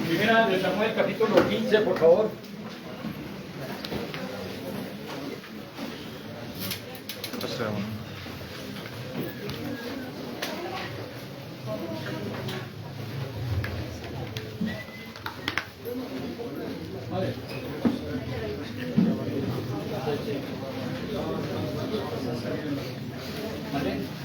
Primera de Samuel, capítulo 15, por favor. Vale. ¿Vale?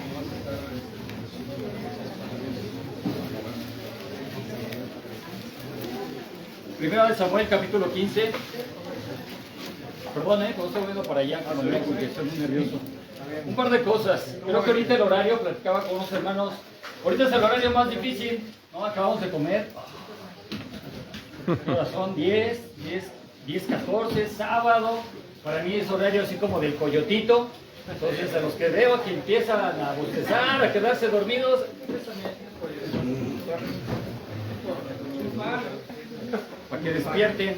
Primera de Samuel, capítulo 15. Perdón, no estoy viendo para allá, porque estoy muy nervioso. Un par de cosas. Creo que ahorita el horario, platicaba con unos hermanos. Ahorita es el horario más difícil, ¿no? Acabamos de comer. Ahora son 10, 14, sábado. Para mí es horario así como del coyotito. Entonces a los que veo que empiezan a bostezar, a quedarse dormidos, para que despierten.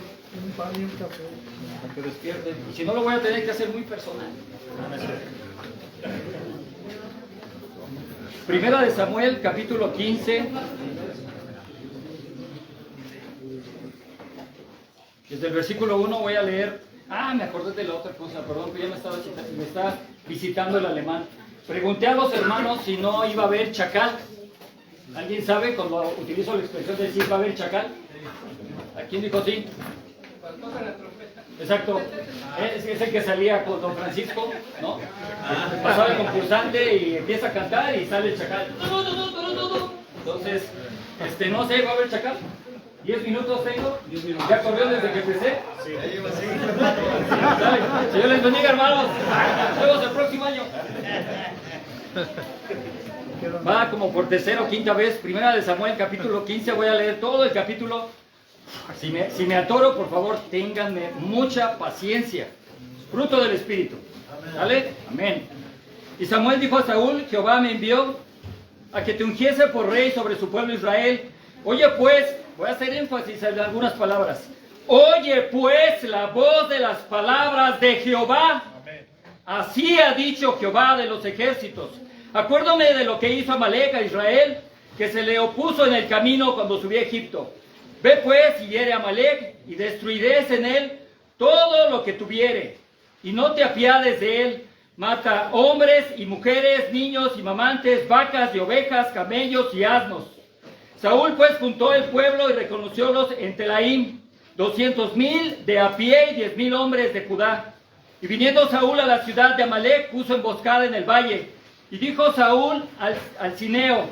Para que despierten. Y si no, lo voy a tener que hacer muy personal. Primera de Samuel, capítulo 15. Desde el versículo 1 voy a leer. Me acordé de la otra cosa, perdón, que ya me está visitando el alemán. Pregunté a los hermanos si no iba a haber chacal. ¿Alguien sabe cuando utilizo la expresión de decir va a haber chacal? ¿A quién dijo sí? Exacto. Es el que salía con don Francisco, ¿no? Pasaba el concursante y empieza a cantar y sale el chacal. Entonces, no sé, ¿va a haber chacal? 10 minutos tengo. ¿Ya corrió desde que empecé? Sí. Señor les bendiga, hermanos. Nos vemos el próximo año. Va como por tercera o quinta vez. Primera de Samuel, capítulo 15. Voy a leer todo el capítulo. Si me atoro, por favor, ténganme mucha paciencia. Fruto del Espíritu. ¿Vale? Amén. Y Samuel dijo a Saúl: Jehová me envió a que te ungiese por rey sobre su pueblo Israel. Oye pues, voy a hacer énfasis en algunas palabras. Oye pues la voz de las palabras de Jehová. Así ha dicho Jehová de los ejércitos. Acuérdame de lo que hizo Amalec a Israel, que se le opuso en el camino cuando subió a Egipto. Ve pues y hiere a Amalec, y destruirás en él todo lo que tuviere, y no te apiades de él. Mata hombres y mujeres, niños y mamantes, vacas y ovejas, camellos y asnos. Saúl pues juntó el pueblo y reconociólos en Telaim, 200,000 de a pie y 10,000 hombres de Judá. Y viniendo Saúl a la ciudad de Amalec, puso emboscada en el valle. Y dijo Saúl al cineo: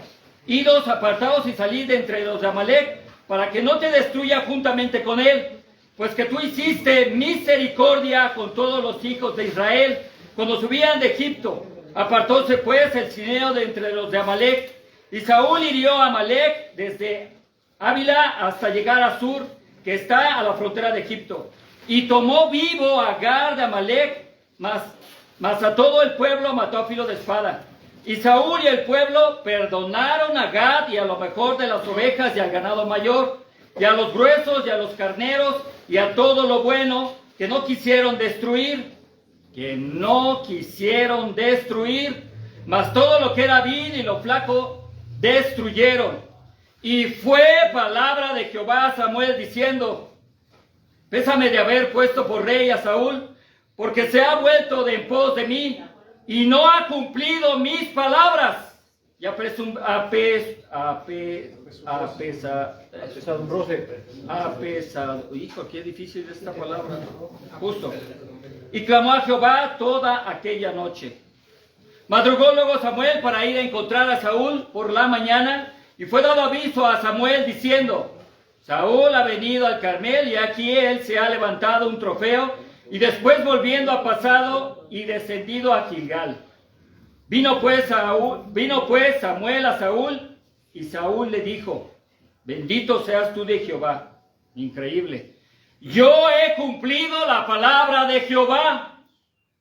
idos, apartaos y salid de entre los de Amalec, para que no te destruya juntamente con él, pues que tú hiciste misericordia con todos los hijos de Israel cuando subían de Egipto. Apartóse pues el cineo de entre los de Amalec. Y Saúl hirió a Amalec desde Ávila hasta llegar a Sur, que está a la frontera de Egipto. Y tomó vivo a Agar de Amalec, mas a todo el pueblo mató a filo de espada. Y Saúl y el pueblo perdonaron a Gad y a lo mejor de las ovejas y al ganado mayor, y a los gruesos y a los carneros, y a todo lo bueno que no quisieron destruir. Mas todo lo que era vil y lo flaco destruyeron. Y fue palabra de Jehová a Samuel diciendo: pésame de haber puesto por rey a Saúl, porque se ha vuelto de en pos de mí, y no ha cumplido mis palabras. Y hijo, qué difícil esta palabra. Justo. Y clamó a Jehová toda aquella noche. Madrugó luego Samuel para ir a encontrar a Saúl por la mañana, y fue dado aviso a Samuel diciendo: Saúl ha venido al Carmel, y aquí él se ha levantado un trofeo, y después volviendo ha pasado y descendido a Gilgal. Vino pues Samuel a Saúl, y Saúl le dijo: bendito seas tú de Jehová. Increíble. Yo he cumplido la palabra de Jehová.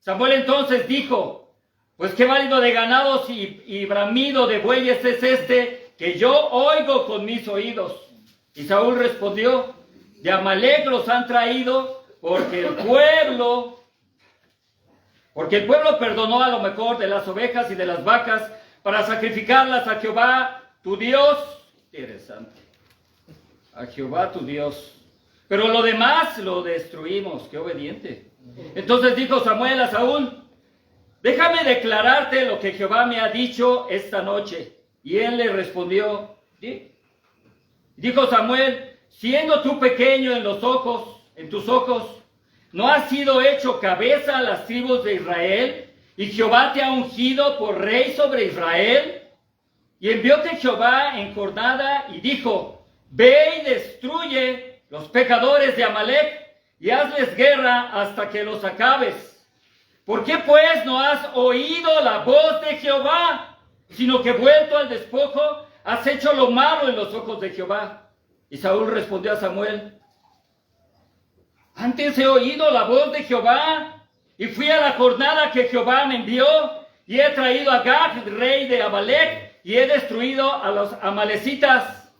Samuel entonces dijo: pues qué válido de ganados y bramido de bueyes es este que yo oigo con mis oídos. Y Saúl respondió: de Amalec los han traído, porque el pueblo perdonó a lo mejor de las ovejas y de las vacas para sacrificarlas a Jehová tu Dios. Interesante. A Jehová tu Dios. Pero lo demás lo destruimos. Qué obediente. Entonces dijo Samuel a Saúl: déjame declararte lo que Jehová me ha dicho esta noche. Y él le respondió: ¿sí? Dijo Samuel: siendo tú pequeño en tus ojos, ¿no has sido hecho cabeza a las tribus de Israel? Y Jehová te ha ungido por rey sobre Israel. Y envióte Jehová en jornada y dijo: ve y destruye los pecadores de Amalec y hazles guerra hasta que los acabes. ¿Por qué pues no has oído la voz de Jehová, sino que vuelto al despojo has hecho lo malo en los ojos de Jehová? Y Saúl respondió a Samuel: Antes he oído la voz de Jehová, y fui a la jornada que Jehová me envió, y he traído a Agag, rey de Amalec, y he destruido a los amalecitas.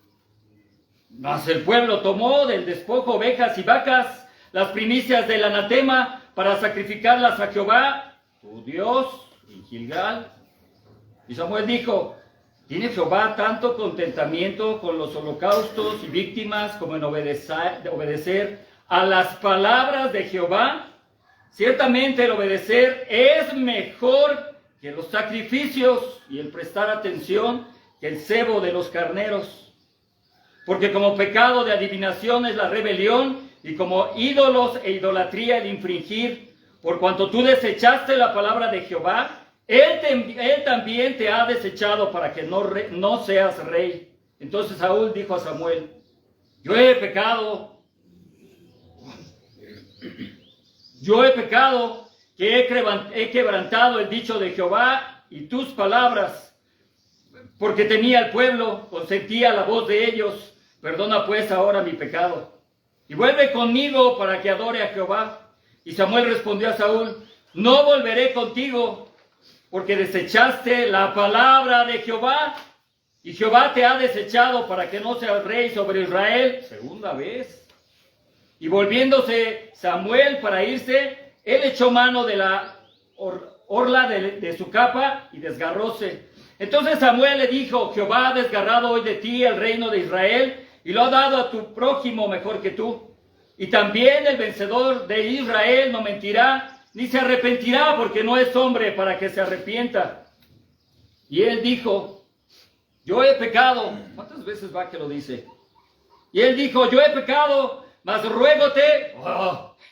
Mas el pueblo tomó del despojo ovejas y vacas, las primicias del anatema, para sacrificarlas a Jehová, tu Dios, en Gilgal. Y Samuel dijo: ¿tiene Jehová tanto contentamiento con los holocaustos y víctimas como en obedecer a las palabras de Jehová? Ciertamente el obedecer es mejor que los sacrificios, y el prestar atención que el cebo de los carneros. Porque como pecado de adivinación es la rebelión, y como ídolos e idolatría el infringir. Por cuanto tú desechaste la palabra de Jehová, él también te ha desechado para que no seas rey. Entonces Saúl dijo a Samuel: yo he pecado, que he quebrantado el dicho de Jehová y tus palabras, porque temía al pueblo, consentía la voz de ellos. Perdona pues ahora mi pecado, y vuelve conmigo para que adore a Jehová. Y Samuel respondió a Saúl: no volveré contigo, porque desechaste la palabra de Jehová, y Jehová te ha desechado para que no seas rey sobre Israel segunda vez. Y volviéndose Samuel para irse, él echó mano de la orla de su capa y desgarróse. Entonces Samuel le dijo: Jehová ha desgarrado hoy de ti el reino de Israel y lo ha dado a tu prójimo mejor que tú. Y también el vencedor de Israel no mentirá, ni se arrepentirá, porque no es hombre para que se arrepienta. Y él dijo: yo he pecado. ¿Cuántas veces va que lo dice? Y él dijo: yo he pecado, mas ruégote,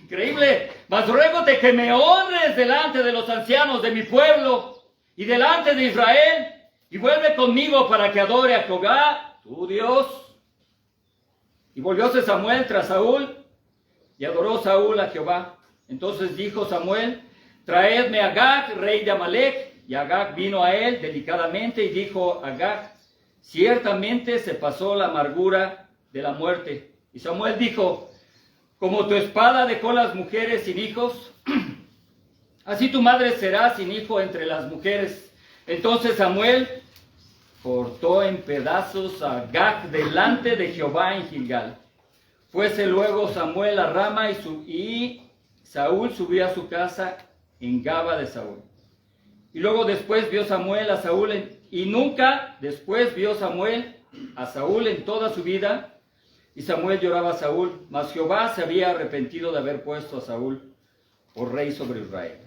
increíble, mas ruégote que me honres delante de los ancianos de mi pueblo y delante de Israel, y vuelve conmigo para que adore a Jehová, tu Dios. Y volvióse Samuel tras Saúl, y adoró Saúl a Jehová. Entonces dijo Samuel: traedme a Agag, rey de Amalec. Y Agag vino a él delicadamente, y dijo Agag: ciertamente se pasó la amargura de la muerte. Y Samuel dijo: como tu espada dejó las mujeres sin hijos, así tu madre será sin hijo entre las mujeres. Entonces Samuel cortó en pedazos a Agag delante de Jehová en Gilgal. Fuese luego Samuel a Rama, y Saúl subió a su casa en Gaba de Saúl. Y luego después vio Samuel a Saúl, y nunca después vio Samuel a Saúl en toda su vida. Y Samuel lloraba a Saúl, mas Jehová se había arrepentido de haber puesto a Saúl por rey sobre Israel.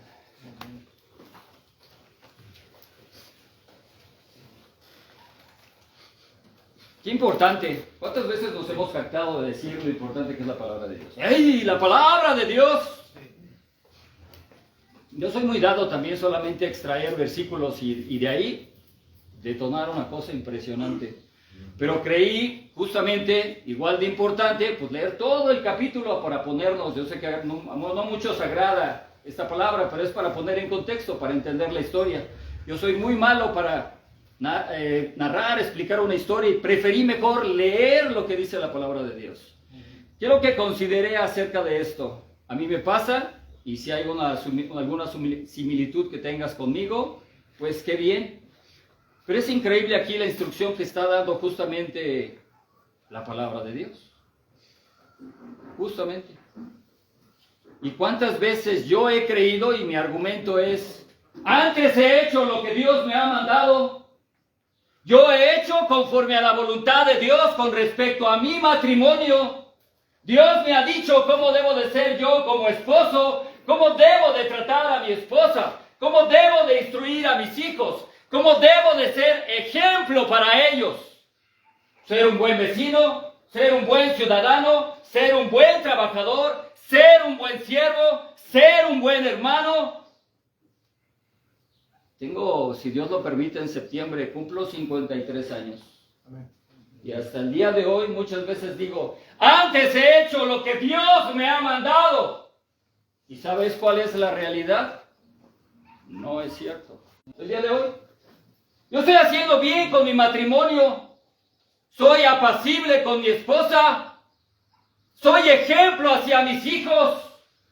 Qué importante. ¿Cuántas veces nos hemos jactado de decir lo importante que es la palabra de Dios? ¡Ey, la palabra de Dios! Yo soy muy dado también solamente a extraer versículos y de ahí detonar una cosa impresionante. Pero creí justamente, igual de importante, pues leer todo el capítulo para ponernos, yo sé que no mucho se agrada esta palabra, pero es para poner en contexto, para entender la historia. Yo soy muy malo para narrar, explicar una historia, y preferí mejor leer lo que dice la palabra de Dios. Quiero que considere acerca de esto. A mí me pasa, y si hay alguna similitud que tengas conmigo, pues qué bien. Pero es increíble aquí la instrucción que está dando justamente la palabra de Dios. Justamente. ¿Y cuántas veces yo he creído, y mi argumento es: antes he hecho lo que Dios me ha mandado? Yo he hecho conforme a la voluntad de Dios con respecto a mi matrimonio. Dios me ha dicho cómo debo de ser yo como esposo, cómo debo de tratar a mi esposa, cómo debo de instruir a mis hijos, cómo debo de ser ejemplo para ellos. Ser un buen vecino, ser un buen ciudadano, ser un buen trabajador, ser un buen siervo, ser un buen hermano. Tengo, si Dios lo permite, en septiembre cumplo 53 años. Amén. Y hasta el día de hoy muchas veces digo: antes he hecho lo que Dios me ha mandado. ¿Y sabes cuál es la realidad? No es cierto. El día de hoy yo estoy haciendo bien con mi matrimonio. Soy apacible con mi esposa. Soy ejemplo hacia mis hijos.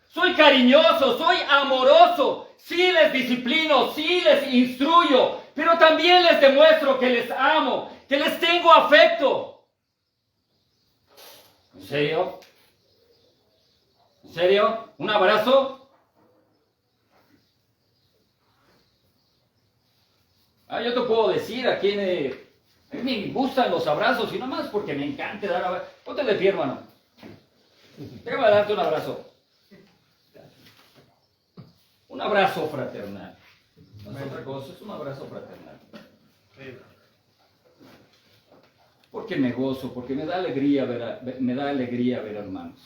Soy cariñoso, soy amoroso. Sí les disciplino, sí les instruyo, pero también les demuestro que les amo, que les tengo afecto. ¿En serio? ¿En serio? ¿Un abrazo? Yo te puedo decir a quién a mí me gustan los abrazos y no más porque me encanta dar abrazos. Ponte de pie, hermano. Déjame darte un abrazo. Un abrazo fraternal. No es otra cosa, es un abrazo fraternal. Porque me gozo, porque me da alegría ver hermanos.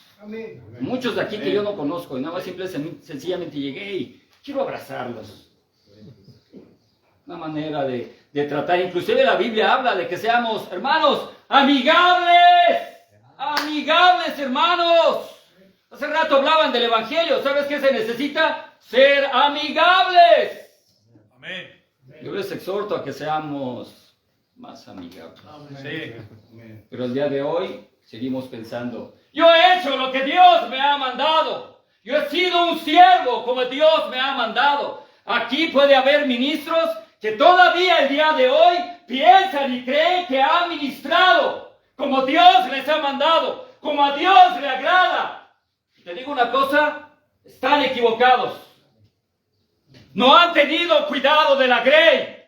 Muchos de aquí que yo no conozco y nada más sencillamente llegué y quiero abrazarlos. Una manera de tratar, inclusive la Biblia habla de que seamos, hermanos, amigables. Amigables, hermanos. Hace rato hablaban del Evangelio. ¿Sabes qué se necesita? Ser amigables. Amén. Yo les exhorto a que seamos más amigables. Sí. Pero el día de hoy seguimos pensando, yo he hecho lo que Dios me ha mandado. Yo he sido un siervo como Dios me ha mandado. Aquí puede haber ministros que todavía el día de hoy piensan y creen que han ministrado como Dios les ha mandado, como a Dios le agrada. Te digo una cosa, están equivocados. No han tenido cuidado de la grey.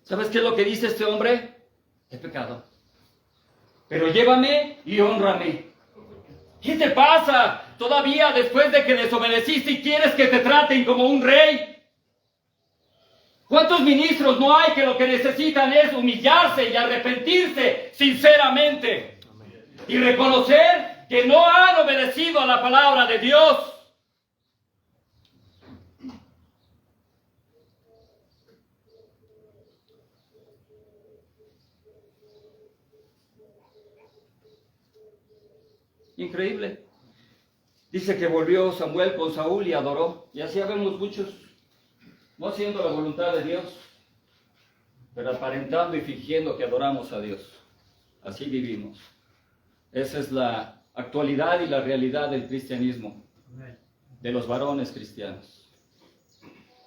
¿Sabes qué es lo que dice este hombre? He pecado. Pero llévame y hónrame. ¿Qué te pasa? Todavía después de que desobedeciste y quieres que te traten como un rey. ¿Cuántos ministros no hay que lo que necesitan es humillarse y arrepentirse sinceramente? Y reconocer que no han obedecido a la palabra de Dios. Increíble. Dice que volvió Samuel con Saúl y adoró. Y así vemos muchos, no haciendo la voluntad de Dios, pero aparentando y fingiendo que adoramos a Dios. Así vivimos. Esa es la actualidad y la realidad del cristianismo, de los varones cristianos.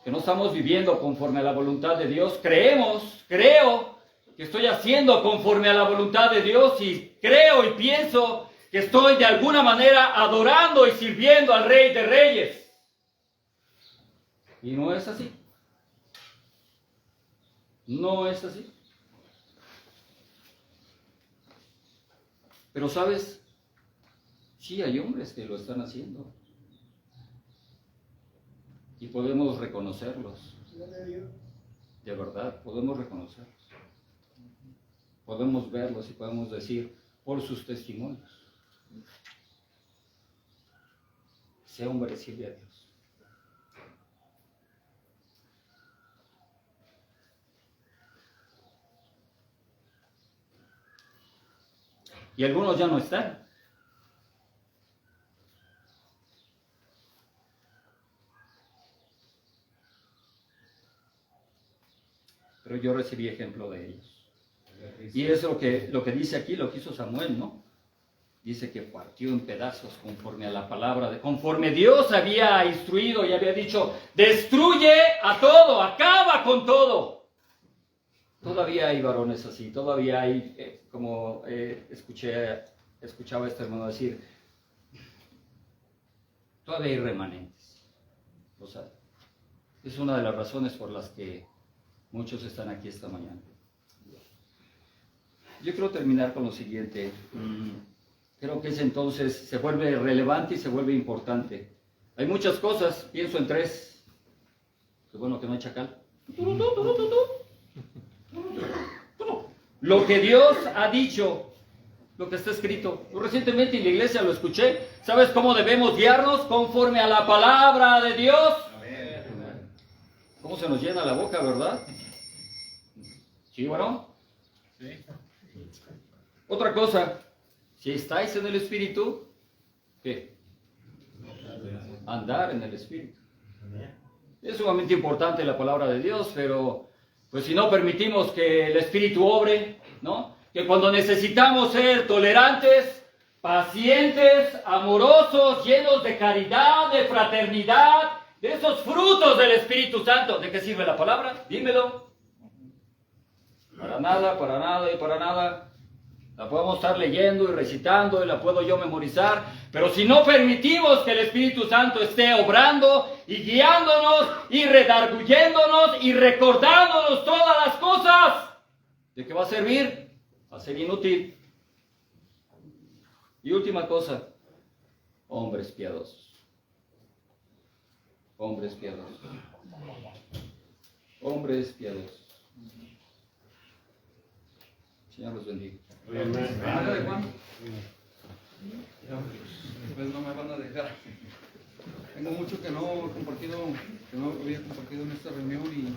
Que no estamos viviendo conforme a la voluntad de Dios. Creo que estoy haciendo conforme a la voluntad de Dios y creo y pienso que estoy de alguna manera adorando y sirviendo al Rey de Reyes. Y no es así. No es así. Pero ¿sabes? Sí hay hombres que lo están haciendo. Y podemos reconocerlos. De verdad, podemos reconocerlos. Podemos verlos y podemos decir por sus testimonios. Ese hombre sirve a Dios. Y algunos ya no están. Pero yo recibí ejemplo de ellos. Y es lo que dice aquí, lo que hizo Samuel, ¿no? Dice que partió en pedazos conforme a la palabra, conforme Dios había instruido y había dicho, destruye a todo, acaba con todo. Todavía hay varones así, todavía hay, como escuchaba a este hermano decir, todavía hay remanentes. O sea, es una de las razones por las que muchos están aquí esta mañana. Yo quiero terminar con lo siguiente. Creo que entonces se vuelve relevante y se vuelve importante. Hay muchas cosas, pienso en tres. Qué bueno que no hay chacal. Lo que Dios ha dicho, lo que está escrito. Yo recientemente en la iglesia lo escuché. ¿Sabes cómo debemos guiarnos? Conforme a la palabra de Dios. Amén. ¿Cómo se nos llena la boca, verdad? ¿Sí, varón? Sí. Otra cosa. Si estáis en el Espíritu, ¿qué? Andar en el Espíritu. Es sumamente importante la palabra de Dios, pero pues si no permitimos que el Espíritu obre, ¿no? que cuando necesitamos ser tolerantes, pacientes, amorosos, llenos de caridad, de fraternidad, de esos frutos del Espíritu Santo, ¿de qué sirve la palabra? Dímelo. Para nada y para nada. La podemos estar leyendo y recitando y la puedo yo memorizar, pero si no permitimos que el Espíritu Santo esté obrando y guiándonos y redarguyéndonos y recordándonos todas las cosas, ¿de qué va a servir? Va a ser inútil. Y última cosa, hombres piadosos. Hombres piadosos. Hombres piadosos. Señor los bendiga. Después no me van a dejar. Tengo mucho que no he compartido, que no había compartido en esta reunión y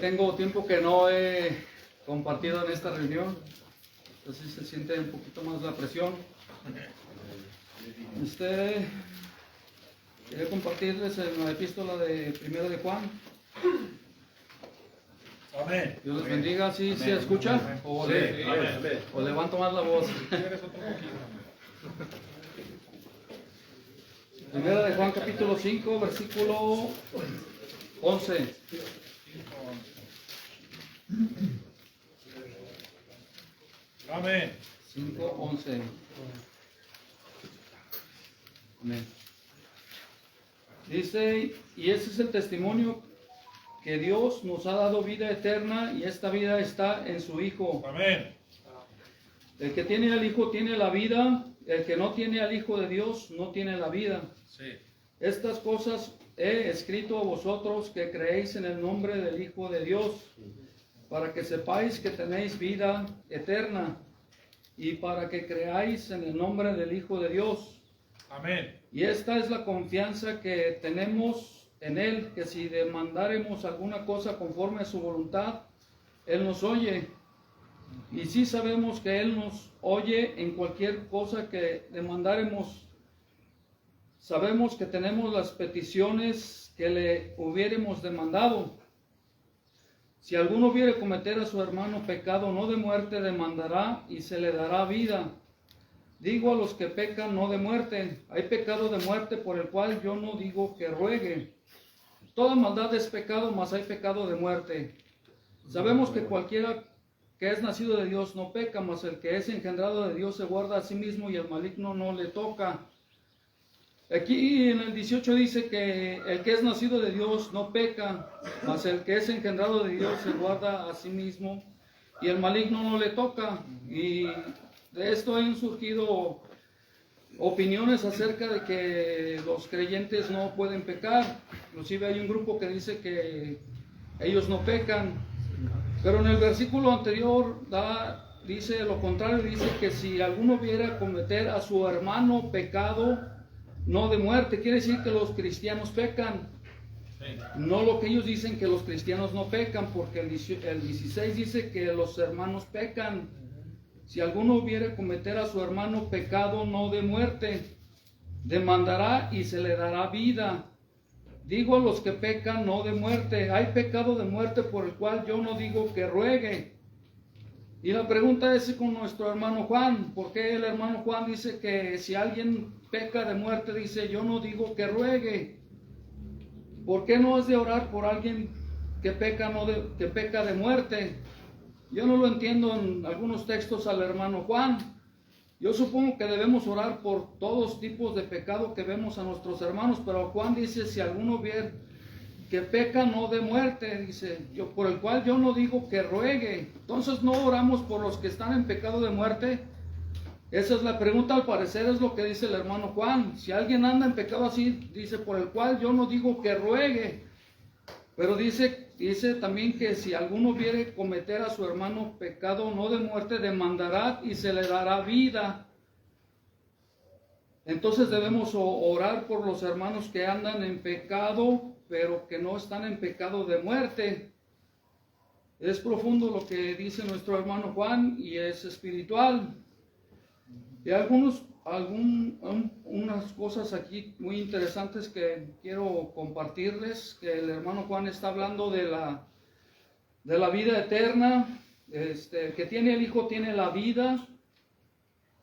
tengo tiempo que no he compartido en esta reunión. Entonces se siente un poquito más la presión. Quería compartirles en la epístola de 1 de Juan. Amén. Dios les bendiga. ¿Sí se escucha? O levanto más la voz. Primera de Juan capítulo 5, versículo 11. Amén. 5:11. Amén. Dice, y ese es el testimonio que Dios nos ha dado vida eterna y esta vida está en su Hijo. Amén. El que tiene al Hijo tiene la vida, el que no tiene al Hijo de Dios no tiene la vida. Sí. Estas cosas he escrito a vosotros que creéis en el nombre del Hijo de Dios, para que sepáis que tenéis vida eterna y para que creáis en el nombre del Hijo de Dios. Amén. Y esta es la confianza que tenemos en Él, que si demandáremos alguna cosa conforme a su voluntad, Él nos oye. Y si sabemos que Él nos oye en cualquier cosa que demandáremos, sabemos que tenemos las peticiones que le hubiéremos demandado. Si alguno viere cometer a su hermano pecado no de muerte, demandará y se le dará vida. Digo a los que pecan no de muerte, hay pecado de muerte por el cual yo no digo que ruegue. Toda maldad es pecado, mas hay pecado de muerte. Sabemos que cualquiera que es nacido de Dios no peca, mas el que es engendrado de Dios se guarda a sí mismo y el maligno no le toca. Aquí en el 18 dice que el que es nacido de Dios no peca, mas el que es engendrado de Dios se guarda a sí mismo y el maligno no le toca. Y de esto han surgido opiniones acerca de que los creyentes no pueden pecar. Inclusive hay un grupo que dice que ellos no pecan, pero en el versículo anterior dice lo contrario, dice que si alguno viera cometer a su hermano pecado no de muerte, quiere decir que los cristianos pecan. No lo que ellos dicen que los cristianos no pecan, porque el 16 dice que los hermanos pecan. Si alguno hubiere cometer a su hermano pecado no de muerte, demandará y se le dará vida. Digo a los que pecan no de muerte, hay pecado de muerte por el cual yo no digo que ruegue. Y la pregunta es con nuestro hermano Juan, ¿por qué el hermano Juan dice que si alguien peca de muerte, dice yo no digo que ruegue? ¿Por qué no has de orar por alguien que peca de muerte? Yo no lo entiendo en algunos textos al hermano Juan. Yo supongo que debemos orar por todos tipos de pecado que vemos a nuestros hermanos, pero Juan dice, si alguno viera que peca no de muerte, dice, por el cual yo no digo que ruegue. Entonces no oramos por los que están en pecado de muerte. Esa es la pregunta, al parecer es lo que dice el hermano Juan. Si alguien anda en pecado así, dice, por el cual yo no digo que ruegue. Pero dice también que si alguno viere cometer a su hermano pecado no de muerte, demandará y se le dará vida. Entonces debemos orar por los hermanos que andan en pecado, pero que no están en pecado de muerte. Es profundo lo que dice nuestro hermano Juan y es espiritual. Y unas cosas aquí muy interesantes que quiero compartirles, que el hermano Juan está hablando de de la vida eterna. El que tiene el Hijo tiene la vida,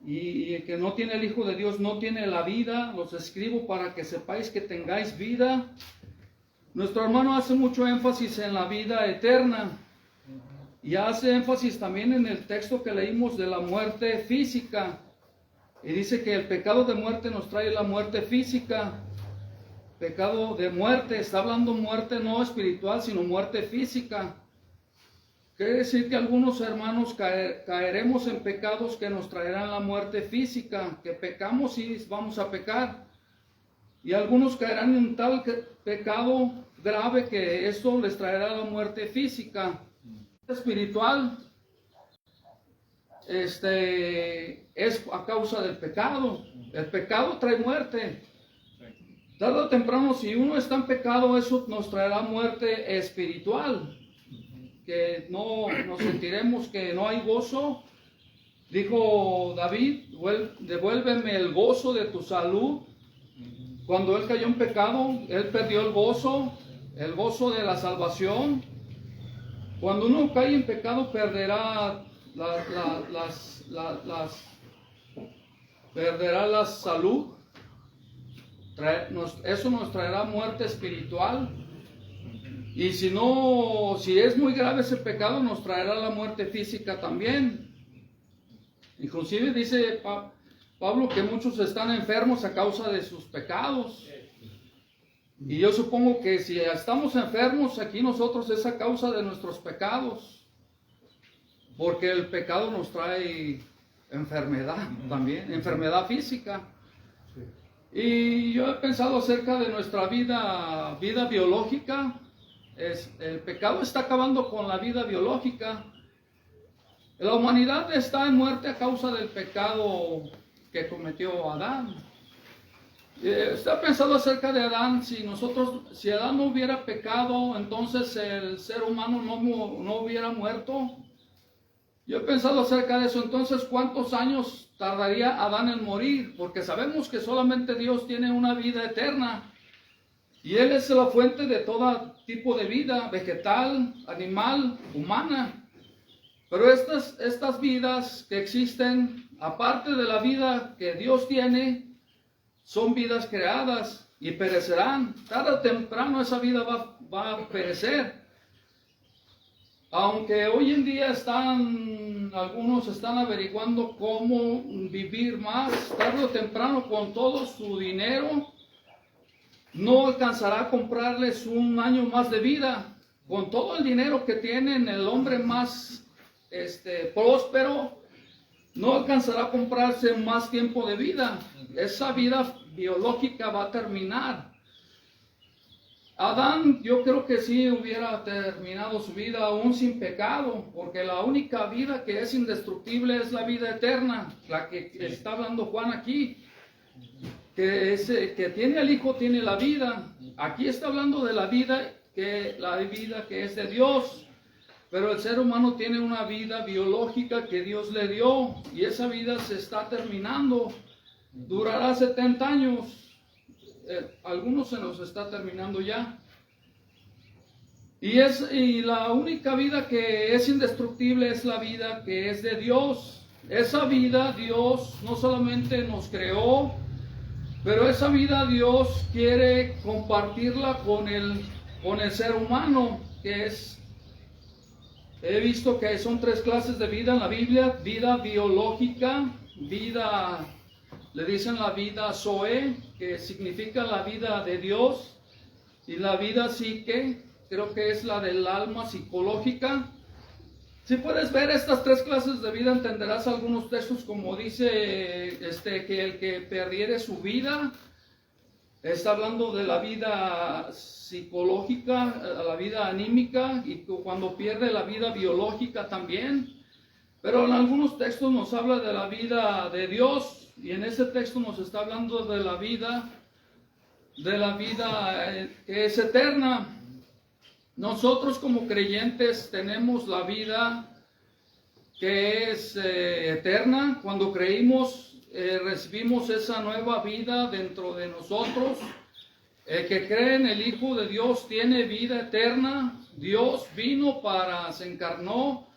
y el que no tiene el Hijo de Dios no tiene la vida. Los escribo para que sepáis que tengáis vida. Nuestro hermano hace mucho énfasis en la vida eterna, y hace énfasis también en el texto que leímos de la muerte física, y dice que el pecado de muerte nos trae la muerte física. Pecado de muerte, está hablando muerte no espiritual, sino muerte física. Quiere decir que algunos hermanos caeremos en pecados que nos traerán la muerte física, que pecamos y vamos a pecar. Y algunos caerán en tal pecado grave que esto les traerá la muerte física. Espiritual es a causa del pecado. El pecado trae muerte. Tarde o temprano, si uno está en pecado, eso nos traerá muerte espiritual, que no nos sentiremos que no hay gozo. Dijo David, devuélveme el gozo de tu salud. Cuando él cayó en pecado, él perdió el gozo de la salvación. Cuando uno cae en pecado, perderá perderá la salud. Eso nos traerá muerte espiritual. Y si es muy grave ese pecado, nos traerá la muerte física también. Inclusive dice Pablo que muchos están enfermos a causa de sus pecados. Y yo supongo que si estamos enfermos aquí nosotros es a causa de nuestros pecados. Porque el pecado nos trae enfermedad también, enfermedad física. Y yo he pensado acerca de nuestra vida biológica. El pecado está acabando con la vida biológica. La humanidad está en muerte a causa del pecado que cometió Adán. Usted ha pensado acerca de Adán. Si Adán no hubiera pecado, entonces el ser humano no hubiera muerto. Yo he pensado acerca de eso. Entonces, ¿cuántos años tardaría Adán en morir? Porque sabemos que solamente Dios tiene una vida eterna. Y Él es la fuente de todo tipo de vida, vegetal, animal, humana. Pero estas vidas que existen, aparte de la vida que Dios tiene, son vidas creadas y perecerán. Tarde o temprano esa vida va a perecer. Aunque hoy en día algunos están averiguando cómo vivir más, tarde o temprano con todo su dinero, no alcanzará a comprarles un año más de vida. Con todo el dinero que tienen, el hombre más próspero no alcanzará a comprarse más tiempo de vida. Esa vida biológica va a terminar. Adán, yo creo que sí hubiera terminado su vida aún sin pecado, porque la única vida que es indestructible es la vida eterna, la que está hablando Juan aquí. Que tiene el Hijo tiene la vida. Aquí está hablando de la vida que es de Dios, pero el ser humano tiene una vida biológica que Dios le dio, y esa vida se está terminando. Durará 70 años. Algunos se nos está terminando ya. Y la única vida que es indestructible es la vida que es de Dios. Esa vida Dios no solamente nos creó, pero esa vida Dios quiere compartirla con el ser humano, he visto que son 3 clases de vida en la Biblia: vida biológica, le dicen la vida Zoe, que significa la vida de Dios, y la vida psique, creo que es la del alma psicológica. Si puedes ver estas 3 clases de vida, entenderás algunos textos como dice que el que perdiere su vida, está hablando de la vida psicológica, la vida anímica, y cuando pierde la vida biológica también. Pero en algunos textos nos habla de la vida de Dios, y en ese texto nos está hablando de la vida que es eterna. Nosotros como creyentes tenemos la vida que es eterna. Cuando creímos, recibimos esa nueva vida dentro de nosotros. El que cree en el Hijo de Dios tiene vida eterna. Dios vino se encarnó,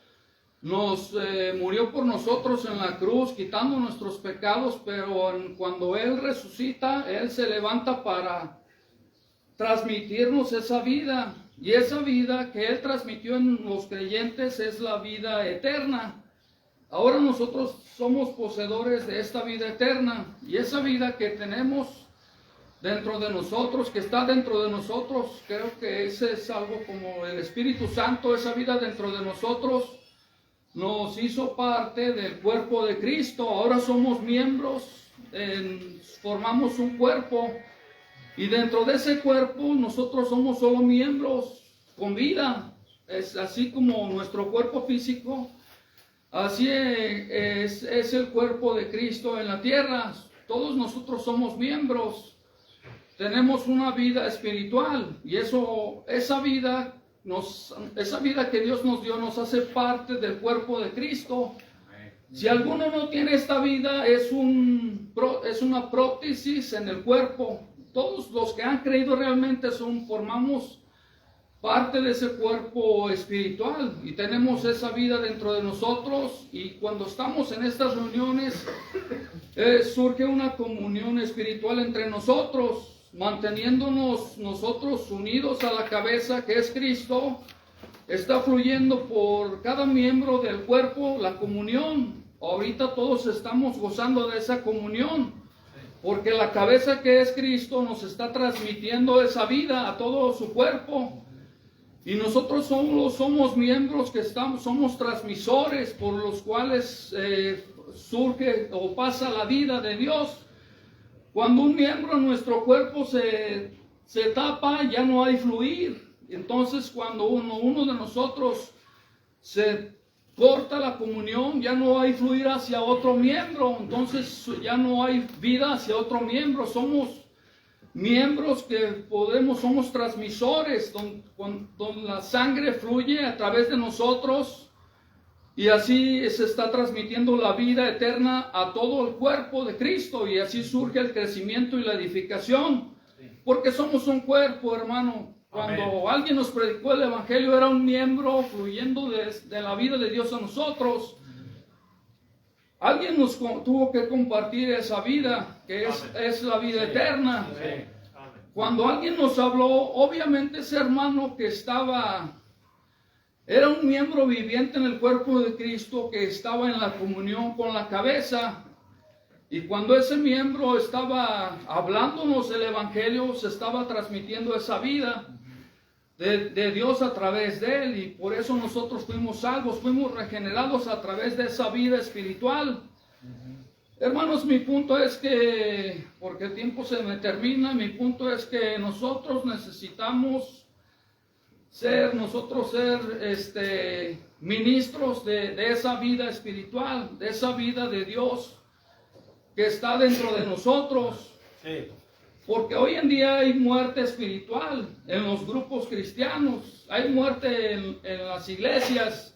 murió por nosotros en la cruz, quitando nuestros pecados, pero cuando Él resucita, Él se levanta para transmitirnos esa vida. Y esa vida que Él transmitió en los creyentes es la vida eterna. Ahora nosotros somos poseedores de esta vida eterna. Y esa vida que tenemos dentro de nosotros, que está dentro de nosotros, creo que ese es algo como el Espíritu Santo. Esa vida dentro de nosotros nos hizo parte del cuerpo de Cristo. Ahora somos miembros, formamos un cuerpo. Y dentro de ese cuerpo nosotros somos solo miembros con vida. Es así como nuestro cuerpo físico, así es el cuerpo de Cristo en la tierra. Todos nosotros somos miembros. Tenemos una vida espiritual y esa vida que Dios nos dio nos hace parte del cuerpo de Cristo. Si alguno no tiene esta vida, es una prótesis en el cuerpo. Todos los que han creído realmente formamos parte de ese cuerpo espiritual y tenemos esa vida dentro de nosotros, y cuando estamos en estas reuniones surge una comunión espiritual entre nosotros, manteniéndonos nosotros unidos a la cabeza que es Cristo. Está fluyendo por cada miembro del cuerpo la comunión. Ahorita todos estamos gozando de esa comunión, porque la cabeza que es Cristo nos está transmitiendo esa vida a todo su cuerpo. Y nosotros somos miembros que somos transmisores por los cuales surge o pasa la vida de Dios. Cuando un miembro en nuestro cuerpo se tapa, ya no hay fluir. Entonces cuando uno de nosotros se corta la comunión, ya no hay fluir hacia otro miembro, entonces ya no hay vida hacia otro miembro. Somos miembros que somos transmisores, donde la sangre fluye a través de nosotros, y así se está transmitiendo la vida eterna a todo el cuerpo de Cristo, y así surge el crecimiento y la edificación, porque somos un cuerpo, hermano. Cuando alguien nos predicó el Evangelio, era un miembro fluyendo de la vida de Dios a nosotros. Alguien nos tuvo que compartir esa vida, que es la vida eterna. Cuando alguien nos habló, obviamente ese hermano que era un miembro viviente en el cuerpo de Cristo, que estaba en la comunión con la cabeza. Y cuando ese miembro estaba hablándonos el Evangelio, se estaba transmitiendo esa vida de Dios a través de él, y por eso nosotros fuimos salvos, fuimos regenerados a través de esa vida espiritual. Hermanos, mi punto es que, porque el tiempo se me termina, mi punto es que nosotros necesitamos ser ministros de esa vida espiritual, de esa vida de Dios que está dentro de nosotros. Sí. Porque hoy en día hay muerte espiritual en los grupos cristianos, hay muerte en las iglesias.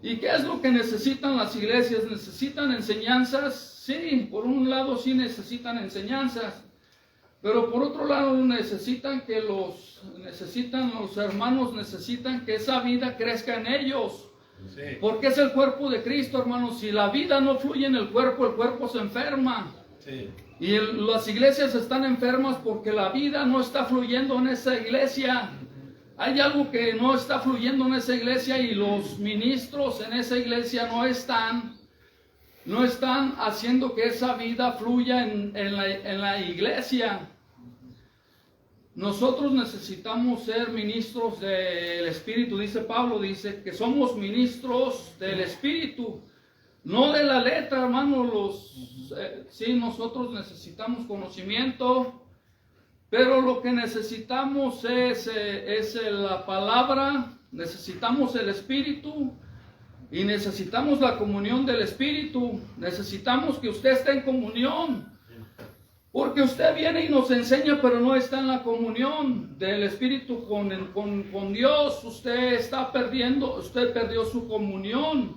¿Y qué es lo que necesitan las iglesias? ¿Necesitan enseñanzas? Sí, por un lado sí necesitan enseñanzas, pero por otro lado necesitan los hermanos necesitan que esa vida crezca en ellos. Sí. Porque es el cuerpo de Cristo, hermanos. Si la vida no fluye en el cuerpo se enferma. Sí. Y las iglesias están enfermas porque la vida no está fluyendo en esa iglesia. Hay algo que no está fluyendo en esa iglesia, y los ministros en esa iglesia no están haciendo que esa vida fluya en la iglesia. Nosotros necesitamos ser ministros del Espíritu. Dice Pablo, dice que somos ministros del Espíritu, no de la letra, hermano. Sí, nosotros necesitamos conocimiento, pero lo que necesitamos es la palabra, necesitamos el Espíritu y necesitamos la comunión del Espíritu. Necesitamos que usted esté en comunión, porque usted viene y nos enseña, pero no está en la comunión del Espíritu con Dios. Usted perdió su comunión.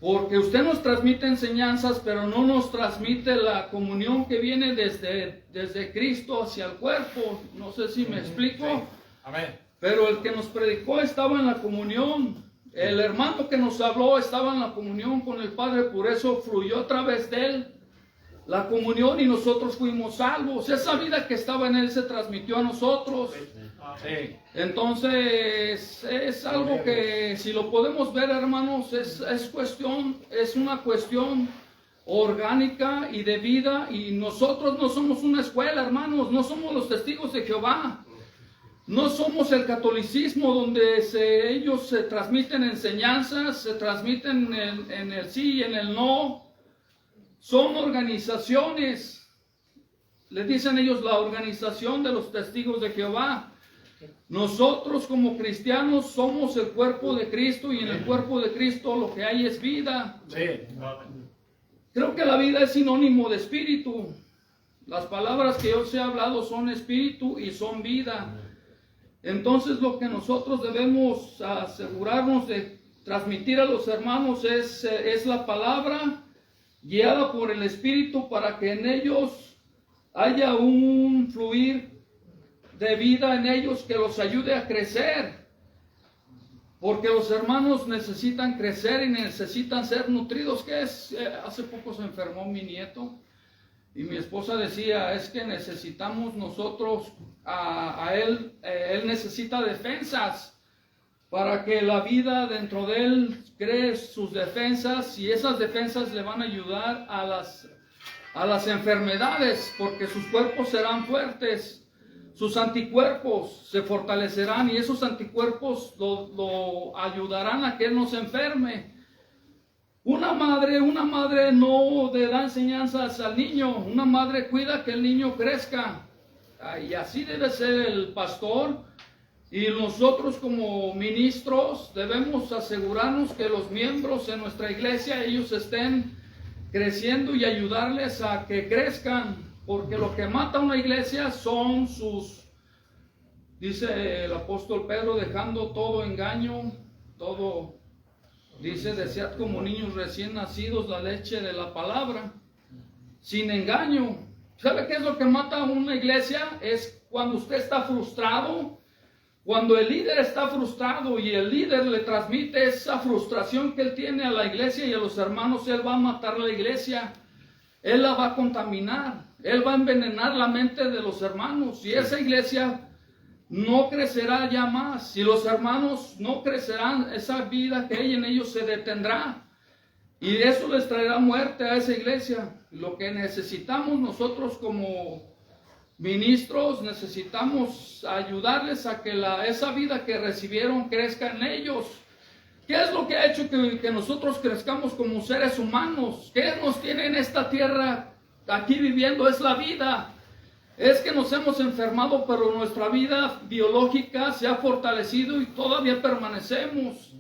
Porque usted nos transmite enseñanzas, pero no nos transmite la comunión que viene desde Cristo hacia el cuerpo. No sé si me explico. Sí. Amén. pero el que nos predicó estaba en la comunión. El hermano que nos habló estaba en la comunión con el Padre, por eso fluyó a través de él la comunión y nosotros fuimos salvos. Esa vida que estaba en él se transmitió a nosotros. Entonces es algo que, si lo podemos ver, hermanos, es una cuestión orgánica y de vida, y nosotros no somos una escuela, hermanos, no somos los testigos de Jehová, no somos el catolicismo donde ellos se transmiten enseñanzas, se transmiten en el sí y en el no. Son organizaciones, le dicen ellos la organización de los testigos de Jehová. Nosotros como cristianos somos el cuerpo de Cristo, y en el cuerpo de Cristo lo que hay es vida. Creo que la vida es sinónimo de espíritu. Las palabras que yo os he hablado son espíritu y son vida. Entonces lo que nosotros debemos asegurarnos de transmitir a los hermanos es la palabra guiada por el espíritu, para que en ellos haya un fluir de vida en ellos que los ayude a crecer. Porque los hermanos necesitan crecer y necesitan ser nutridos. Hace poco se enfermó mi nieto y mi esposa decía, es que necesitamos nosotros él necesita defensas para que la vida dentro de él cree sus defensas, y esas defensas le van a ayudar a las enfermedades, porque sus cuerpos serán fuertes. Sus anticuerpos se fortalecerán, y esos anticuerpos lo ayudarán a que él no se enferme. Una madre no le da enseñanzas al niño, una madre cuida que el niño crezca. Y así debe ser el pastor, y nosotros como ministros debemos asegurarnos que los miembros de nuestra iglesia, ellos estén creciendo y ayudarles a que crezcan. Porque lo que mata a una iglesia son dice el apóstol Pedro, dejando todo engaño, dice, desead como niños recién nacidos la leche de la palabra, sin engaño. ¿Sabe qué es lo que mata a una iglesia? Es cuando usted está frustrado, cuando el líder está frustrado y el líder le transmite esa frustración que él tiene a la iglesia y a los hermanos, él va a matar la iglesia, él la va a contaminar. Él va a envenenar la mente de los hermanos, y esa iglesia no crecerá ya más. Si los hermanos no crecerán, esa vida que hay en ellos se detendrá, y eso les traerá muerte a esa iglesia. Lo que necesitamos nosotros como ministros, necesitamos ayudarles a que esa vida que recibieron crezca en ellos. ¿Qué es lo que ha hecho que nosotros crezcamos como seres humanos? ¿Qué nos tiene en esta tierra aquí viviendo? Es la vida. Es que nos hemos enfermado, pero nuestra vida biológica se ha fortalecido y todavía permanecemos.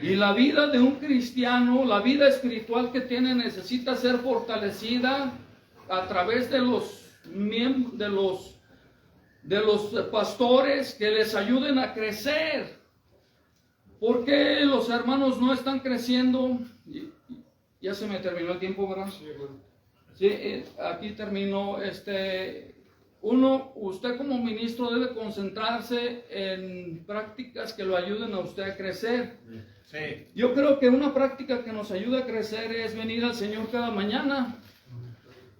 Y la vida de un cristiano, la vida espiritual que tiene, necesita ser fortalecida a través de los pastores que les ayuden a crecer. ¿Por qué los hermanos no están creciendo? Ya se me terminó el tiempo, ¿verdad? Sí, aquí terminó. Usted como ministro debe concentrarse en prácticas que lo ayuden a usted a crecer. Sí. Yo creo que una práctica que nos ayuda a crecer es venir al Señor cada mañana,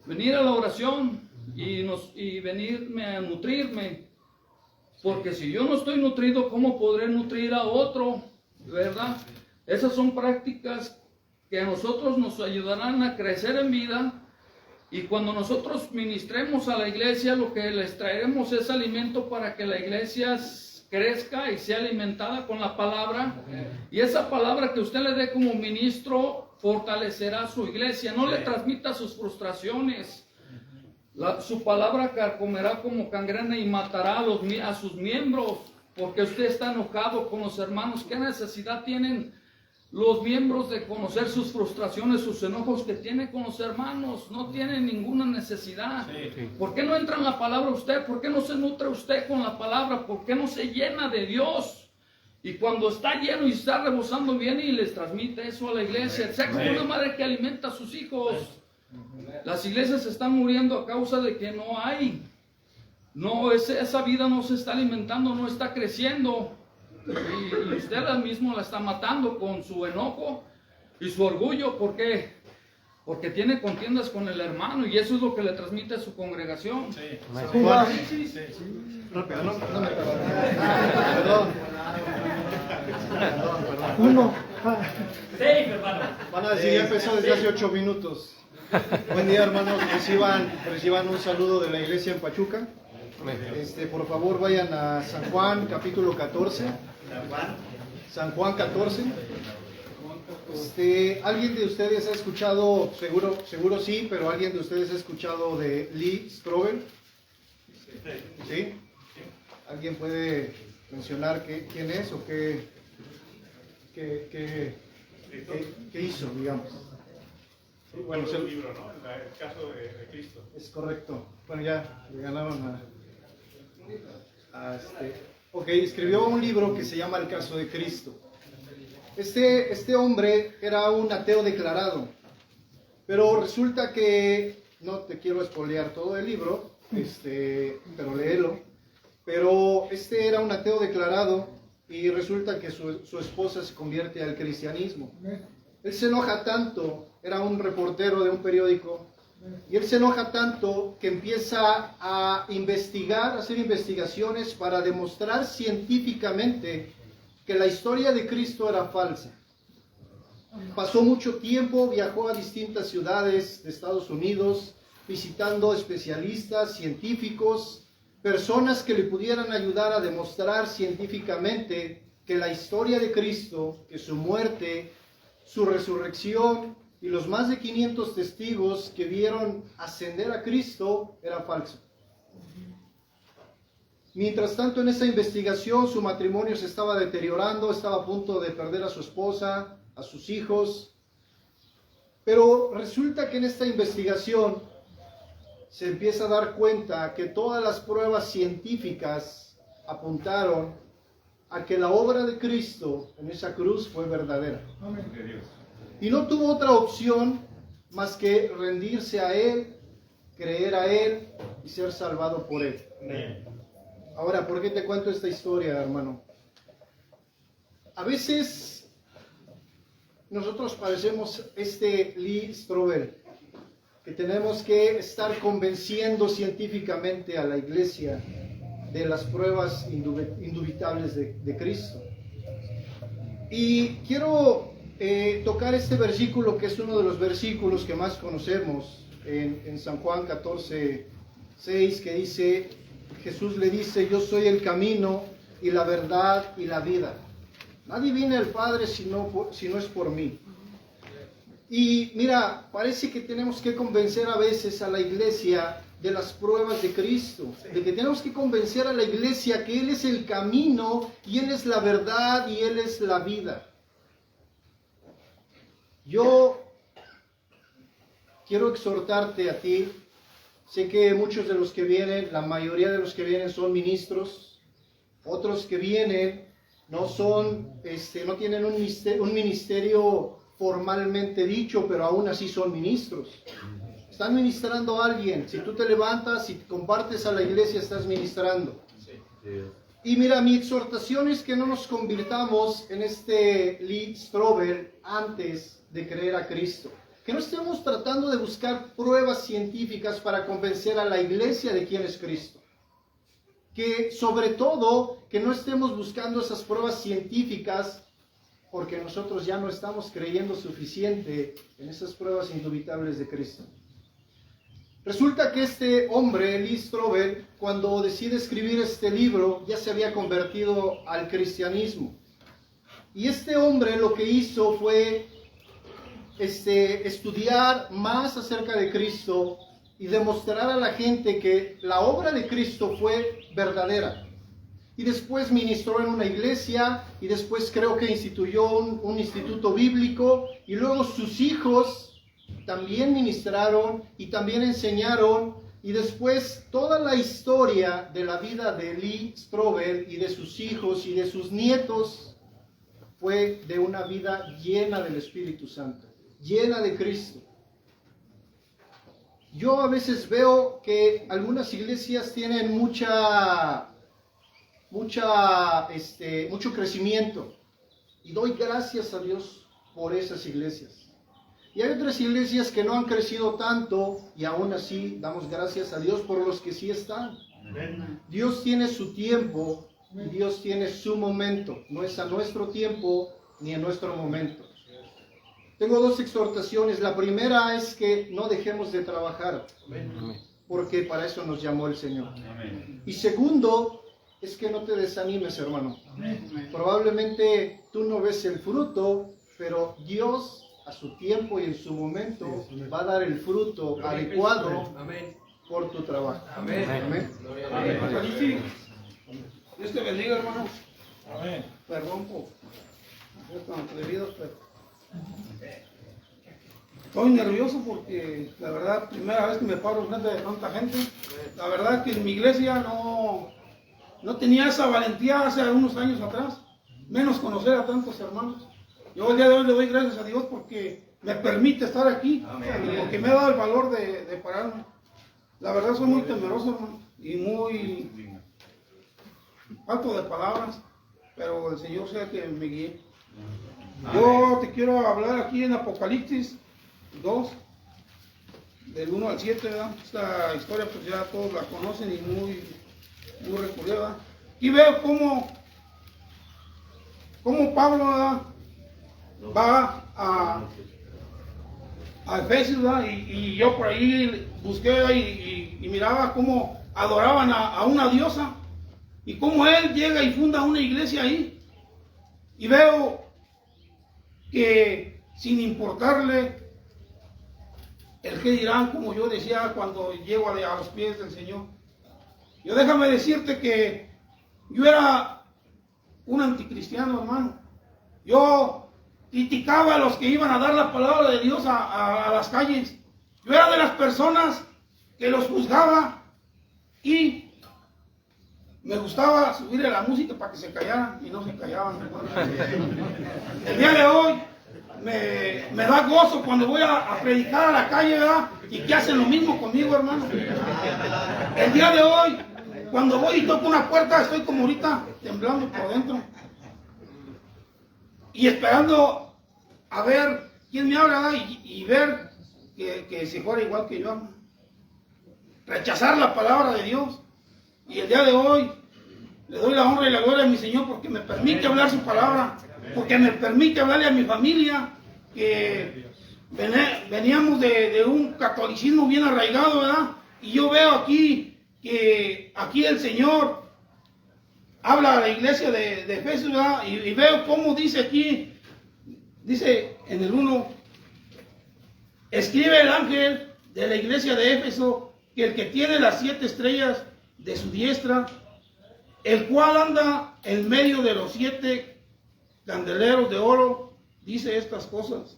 venir a la oración y venirme a nutrirme. Porque si yo no estoy nutrido, ¿cómo podré nutrir a otro? ¿Verdad? Esas son prácticas que a nosotros nos ayudarán a crecer en vida. Y cuando nosotros ministremos a la iglesia, lo que les traeremos es alimento para que la iglesia crezca y sea alimentada con la palabra. Y esa palabra que usted le dé como ministro fortalecerá su iglesia. No le transmita sus frustraciones. Su palabra carcomerá como gangrena y matará a sus miembros, porque usted está enojado con los hermanos. ¿Qué necesidad tienen los miembros de conocer sus frustraciones, sus enojos que tiene con los hermanos? No tienen ninguna necesidad. ¿Por qué no entra en la palabra usted? ¿Por qué no se nutre usted con la palabra? ¿Por qué no se llena de Dios? Y cuando está lleno y está rebosando, viene y les transmite eso a la iglesia. Sea como una madre que alimenta a sus hijos. Las iglesias se están muriendo a causa de que no hay no, esa vida no se está alimentando, no está creciendo. Y usted mismo la está matando con su enojo y su orgullo. ¿Por qué? Porque tiene contiendas con el hermano y eso es lo que le transmite a su congregación. Sí. San Juan. Rápido, no me perdón. Uno. Sí, hermano. Van a decir, ya empezó desde hace 8 minutos. Buen día, hermanos. Reciban un saludo de la iglesia en Pachuca. Por favor, vayan a San Juan, capítulo 14. San Juan 14. ¿Alguien de ustedes ha escuchado, seguro sí, pero alguien de ustedes ha escuchado de Lee Strobel? ¿Sí? ¿Alguien puede mencionar quién es o qué hizo, digamos? Sí, bueno, es el libro, ¿no? El caso de Cristo. Es correcto. Bueno, ya le ganaron Ok, escribió un libro que se llama El caso de Cristo. Este hombre era un ateo declarado, pero resulta que, no te quiero espolear todo el libro, pero léelo, pero era un ateo declarado y resulta que su esposa se convierte al cristianismo. Él se enoja tanto, era un reportero de un periódico, y él se enoja tanto que empieza a hacer investigaciones para demostrar científicamente que la historia de Cristo era falsa. Pasó mucho tiempo, viajó a distintas ciudades de Estados Unidos, visitando especialistas, científicos, personas que le pudieran ayudar a demostrar científicamente que la historia de Cristo, que su muerte, su resurrección y los más de 500 testigos que vieron ascender a Cristo era falso. Mientras tanto, en esa investigación, su matrimonio se estaba deteriorando, estaba a punto de perder a su esposa, a sus hijos. Pero resulta que en esta investigación se empieza a dar cuenta que todas las pruebas científicas apuntaron a que la obra de Cristo en esa cruz fue verdadera. Y no tuvo otra opción más que rendirse a Él, creer a Él y ser salvado por Él. Ahora, ¿por qué te cuento esta historia, hermano? A veces nosotros parecemos Lee Strobel, que tenemos que estar convenciendo científicamente a la iglesia de las pruebas indubitables de Cristo. Y quiero tocar este versículo, que es uno de los versículos que más conocemos, en San Juan 14, 6, que dice, Jesús le dice, yo soy el camino y la verdad y la vida. Nadie viene al Padre si no es por mí. Y mira, parece que tenemos que convencer a veces a la iglesia de las pruebas de Cristo, de que tenemos que convencer a la iglesia que Él es el camino y Él es la verdad y Él es la vida. Yo quiero exhortarte a ti. Sé que muchos de los que vienen, la mayoría de los que vienen son ministros, otros que vienen no tienen un ministerio formalmente dicho, pero aún así son ministros. Están ministrando a alguien. Si tú te levantas y compartes a la iglesia, estás ministrando. Y mira, mi exhortación es que no nos convirtamos en Lee Strobel antes de creer a Cristo. Que no estemos tratando de buscar pruebas científicas para convencer a la iglesia de quién es Cristo. Que sobre todo, que no estemos buscando esas pruebas científicas porque nosotros ya no estamos creyendo suficiente en esas pruebas indubitables de Cristo. Resulta que este hombre, Lee Strobel, cuando decide escribir este libro, ya se había convertido al cristianismo. Y este hombre lo que hizo fue estudiar más acerca de Cristo y demostrar a la gente que la obra de Cristo fue verdadera. Y después ministró en una iglesia y después creo que instituyó un instituto bíblico y luego sus hijos también ministraron y también enseñaron y después toda la historia de la vida de Lee Strobel y de sus hijos y de sus nietos fue de una vida llena del Espíritu Santo, llena de Cristo. Yo a veces veo que algunas iglesias tienen mucho crecimiento y doy gracias a Dios por esas iglesias. Y hay otras iglesias que no han crecido tanto y aún así damos gracias a Dios por los que sí están. Dios tiene su tiempo, Dios tiene su momento, no es a nuestro tiempo ni a nuestro momento. Tengo dos exhortaciones. La primera es que no dejemos de trabajar, porque para eso nos llamó el Señor. Y segundo, es que no te desanimes, hermano. Probablemente tú no ves el fruto, pero Dios a su tiempo y en su momento va a dar el fruto adecuado por tu trabajo. Amén. Dios te bendiga, hermano. Amén. Perdón por ser tan atrevido, pero estoy nervioso porque la verdad, primera vez que me paro frente de tanta gente. La verdad que en mi iglesia no tenía esa valentía hace unos años atrás, menos conocer a tantos hermanos. Yo el día de hoy le doy gracias a Dios porque me permite estar aquí y porque me ha dado el valor de pararme. La verdad soy muy temeroso, hermano, y muy falto de palabras, pero el Señor sea que me guíe. Yo te quiero hablar aquí en Apocalipsis 2, del 1 al 7, ¿verdad? Esta historia pues ya todos la conocen y muy recurrida, ¿verdad? Y veo cómo Pablo, ¿verdad?, va a Efesios, ¿verdad? Y yo por ahí busqué y miraba cómo adoraban a una diosa y cómo él llega y funda una iglesia ahí. Y veo que sin importarle el que dirán, como yo decía cuando llego a los pies del Señor. Yo déjame decirte que yo era un anticristiano, hermano. Yo criticaba a los que iban a dar la palabra de Dios a las calles. Yo era de las personas que los juzgaba y me gustaba subirle la música para que se callaran y no se callaban. El día de hoy me da gozo cuando voy a predicar a la calle, ¿verdad? Y que hacen lo mismo conmigo, hermano. El día de hoy, cuando voy y toco una puerta, estoy como ahorita temblando por dentro y esperando a ver quién me habla, ¿verdad? Y ver que se fuera igual que yo, hermano. Rechazar la palabra de Dios. Y el día de hoy le doy la honra y la gloria a mi Señor porque me permite hablar su palabra, porque me permite hablarle a mi familia, que veníamos de un catolicismo bien arraigado, ¿verdad? Y yo veo aquí que aquí el Señor habla a la iglesia de Efesios, ¿verdad? Y veo cómo dice aquí, dice en el 1, escribe el ángel de la iglesia de Éfeso que el que tiene las 7 estrellas de su diestra, el cual anda en medio de los 7 candeleros de oro, dice estas cosas.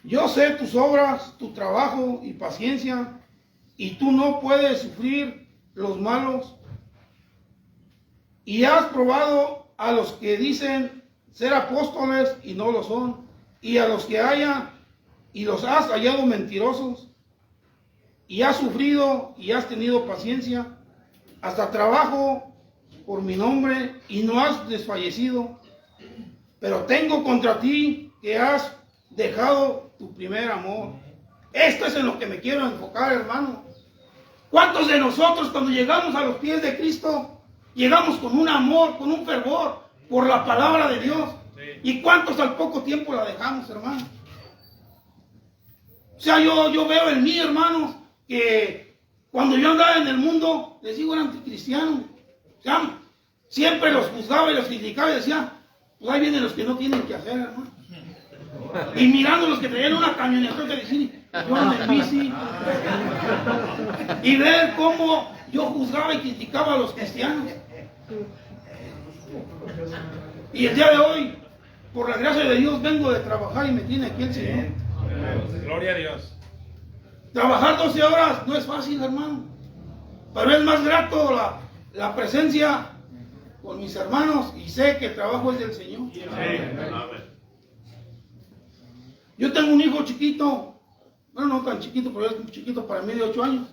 Yo sé tus obras, tu trabajo y paciencia, y tú no puedes sufrir los malos, y has probado a los que dicen ser apóstoles y no lo son, y a los que y los has hallado mentirosos, y has sufrido y has tenido paciencia, hasta trabajo por mi nombre, y no has desfallecido. Pero tengo contra ti que has dejado tu primer amor. Esto es en lo que me quiero enfocar, hermano. ¿Cuántos de nosotros cuando llegamos a los pies de Cristo, llegamos con un amor, con un fervor por la palabra de Dios? ¿Y cuántos al poco tiempo la dejamos, hermano? O sea, yo veo en mí, hermanos, que cuando yo andaba en el mundo, les digo, era anticristiano. O sea, siempre los juzgaba y los criticaba y decía, pues ahí vienen los que no tienen que hacer, hermano. Y mirando los que traían una camioneta de decir, yo ando en bici. Y ver cómo yo juzgaba y criticaba a los cristianos. Y el día de hoy, por la gracia de Dios, vengo de trabajar y me tiene aquí el Señor. Gloria a Dios. Trabajar 12 horas no es fácil, hermano. Pero es más grato la presencia con mis hermanos y sé que el trabajo es del Señor. Yo tengo un hijo chiquito, Bueno, no tan chiquito, pero es chiquito para mí de 8 años.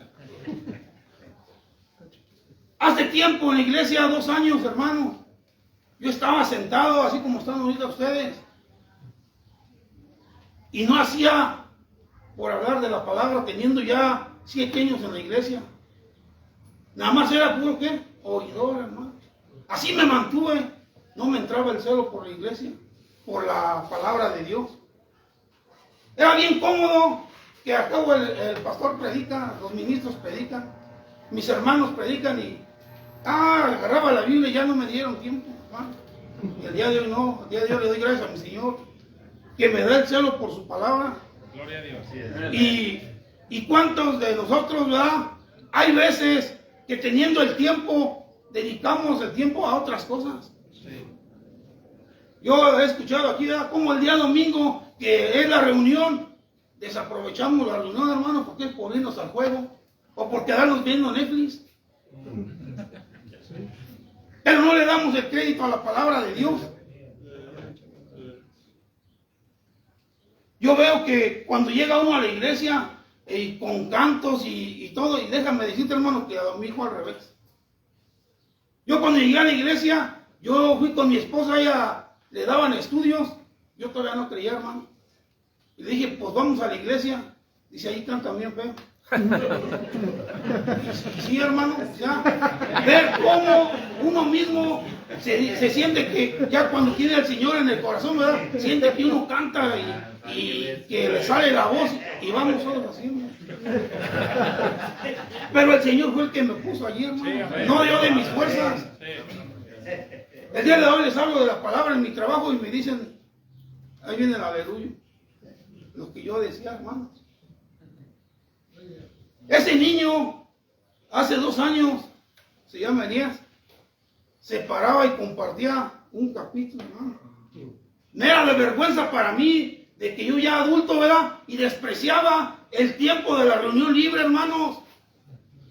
Hace tiempo en la iglesia, 2 años, hermano, yo estaba sentado así como están ahorita ustedes y no hacía por hablar de la palabra, teniendo ya 7 años en la iglesia. Nada más era puro, ¿qué? Oidor, hermano. Así me mantuve. No me entraba el celo por la iglesia, por la palabra de Dios. Era bien cómodo que al cabo el pastor predica, los ministros predican, mis hermanos predican y agarraba la Biblia y ya no me dieron tiempo, hermano. Y el día de hoy no, el día de hoy le doy gracias a mi Señor que me da el celo por su palabra. Gloria a Dios. Y cuántos de nosotros, ¿verdad? Hay veces que teniendo el tiempo, dedicamos el tiempo a otras cosas. Yo he escuchado aquí, ¿verdad? Como el día domingo, que es la reunión, desaprovechamos la reunión, hermano, porque es por irnos al juego o por quedarnos viendo Netflix. Pero no le damos el crédito a la palabra de Dios. Yo veo que cuando llega uno a la iglesia con cantos y todo, y déjame decirte, hermano, que a mi hijo al revés. Yo cuando llegué a la iglesia, yo fui con mi esposa, ella le daban estudios, yo todavía no creía, hermano. Y le dije, pues vamos a la iglesia. Dice, ahí cantan bien feo. Sí, hermano, ya ver cómo uno mismo se siente que ya cuando tiene al Señor en el corazón, ¿verdad? Siente que uno canta y que le sale la voz y vamos solos haciendo. Pero el Señor fue el que me puso allí, hermano, no yo de mis fuerzas. El día de hoy les hablo de la palabra en mi trabajo y me dicen, ahí viene el aleluya, lo que yo decía, hermano. Ese niño, hace 2 años, se llama Elías, se paraba y compartía un capítulo, hermano. Me era de vergüenza para mí, de que yo ya adulto, ¿verdad? Y despreciaba el tiempo de la reunión libre, hermanos.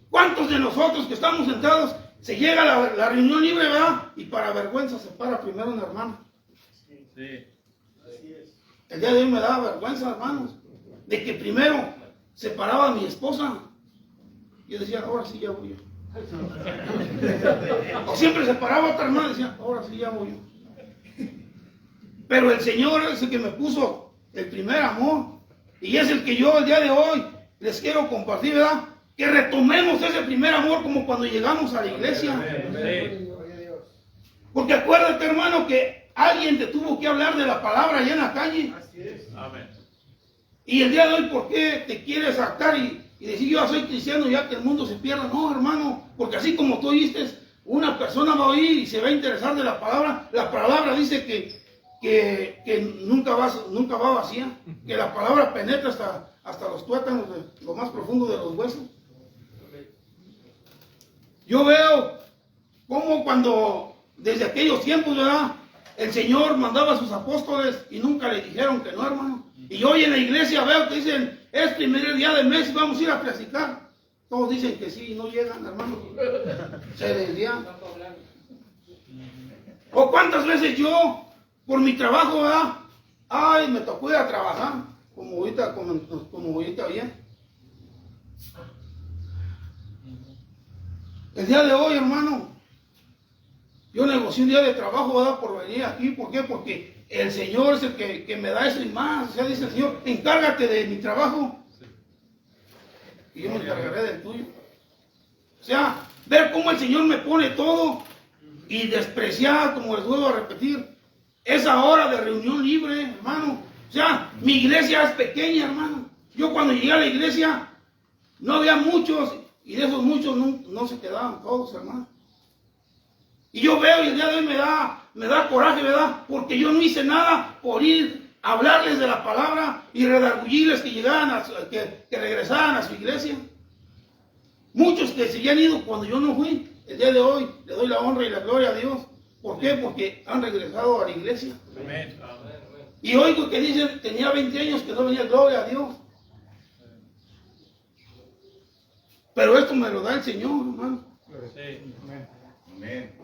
¿Cuántos de nosotros que estamos sentados, se llega la reunión libre, ¿verdad? Y para vergüenza se para primero una hermana. Sí. El día de hoy me daba vergüenza, hermanos, de que primero se paraba mi esposa. Yo decía, ahora sí ya voy yo. O siempre se paraba otra hermana y decía, ahora sí ya voy yo. Pero el Señor es el que me puso el primer amor. Y es el que yo el día de hoy les quiero compartir, ¿verdad? Que retomemos ese primer amor como cuando llegamos a la iglesia. Porque acuérdate, hermano, que alguien te tuvo que hablar de la palabra allá en la calle. Amén. Y el día de hoy, ¿por qué te quieres actar y decir yo soy cristiano ya que el mundo se pierda? No, hermano, porque así como tú oíste, una persona va a oír y se va a interesar de la palabra. La palabra dice que nunca va vacía, que la palabra penetra hasta los tuétanos, de lo más profundo de los huesos. Yo veo cómo cuando, desde aquellos tiempos, ¿verdad? El Señor mandaba a sus apóstoles y nunca le dijeron que no, hermano. Y hoy en la iglesia veo que dicen, es primer día del mes y vamos a ir a predicar. Todos dicen que sí y no llegan, hermano. Se desvían. O cuántas veces yo, por mi trabajo, ¿verdad? Ay, me tocó ir a trabajar, como ahorita bien. El día de hoy, hermano, yo negocié un día de trabajo, ¿verdad? Por venir aquí. ¿Por qué? Porque el Señor es el que me da eso y más. O sea, dice el Señor, encárgate de mi trabajo y yo me encargaré del tuyo. O sea, ver cómo el Señor me pone todo y despreciar, como les vuelvo a repetir, esa hora de reunión libre, hermano. O sea, mi iglesia es pequeña, hermano. Yo cuando llegué a la iglesia no había muchos y de esos muchos no se quedaban todos, hermano. Y yo veo y el día de hoy me da coraje, ¿verdad? Porque yo no hice nada por ir a hablarles de la palabra y redarguirles que llegaran, que regresaran a su iglesia. Muchos que se habían ido cuando yo no fui, el día de hoy le doy la honra y la gloria a Dios. ¿Por qué? Porque han regresado a la iglesia. Amén. Y oigo que dicen, tenía 20 años que no venía, gloria a Dios. Pero esto me lo da el Señor, hermano. Sí. Amén.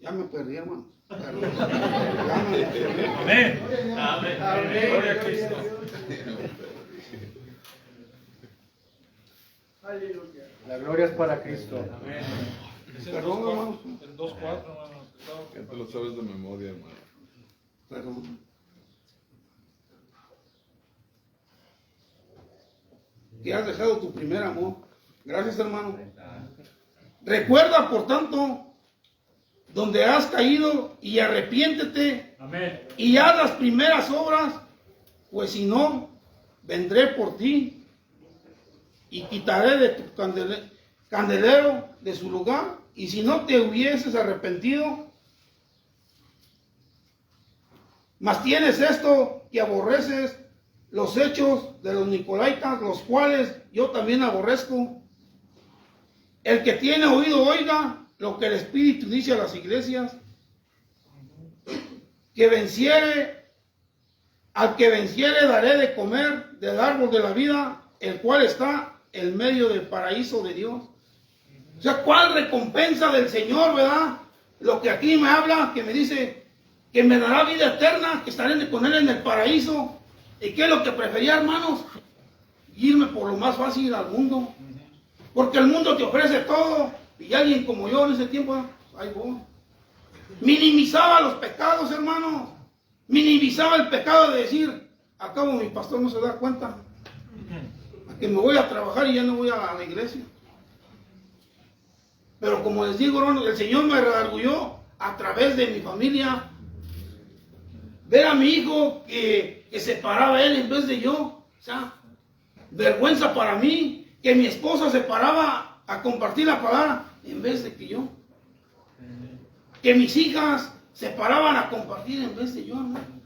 Ya me perdí, hermano. Pero, ya me perdí. Amén. Amén. Gloria a Cristo. La gloria es para Cristo. Amén. Es el Perdón, 2:4, hermano. el 2:4, hermano. Ya te lo sabes de memoria, hermano. Perdón. Que has dejado tu primer amor. Gracias, hermano. Recuerda, por tanto, donde has caído y arrepiéntete Amén. y haz las primeras obras, pues si no, vendré por ti y quitaré de tu candelero de su lugar, y si no te hubieses arrepentido, mas tienes esto, que aborreces los hechos de los nicolaitas, los cuales yo también aborrezco. El que tiene oído oiga lo que el Espíritu dice a las iglesias. Al que venciere daré de comer del árbol de la vida, el cual está en medio del paraíso de Dios. O sea, ¿cuál recompensa del Señor, verdad? Lo que aquí me habla, que me dice que me dará vida eterna, que estaré con Él en el paraíso. ¿Y qué es lo que prefería, hermanos? Irme por lo más fácil al mundo. Porque el mundo te ofrece todo. Y alguien como yo en ese tiempo, ahí voy. Minimizaba los pecados, hermanos. Minimizaba el pecado de decir, al cabo mi pastor no se da cuenta que me voy a trabajar y ya no voy a la iglesia. Pero como les digo, hermanos, el Señor me redarguyó a través de mi familia. Ver a mi hijo que se paraba él en vez de yo. O sea, vergüenza para mí que mi esposa se paraba a compartir la palabra en vez de que yo. Que mis hijas se paraban a compartir en vez de yo, hermano.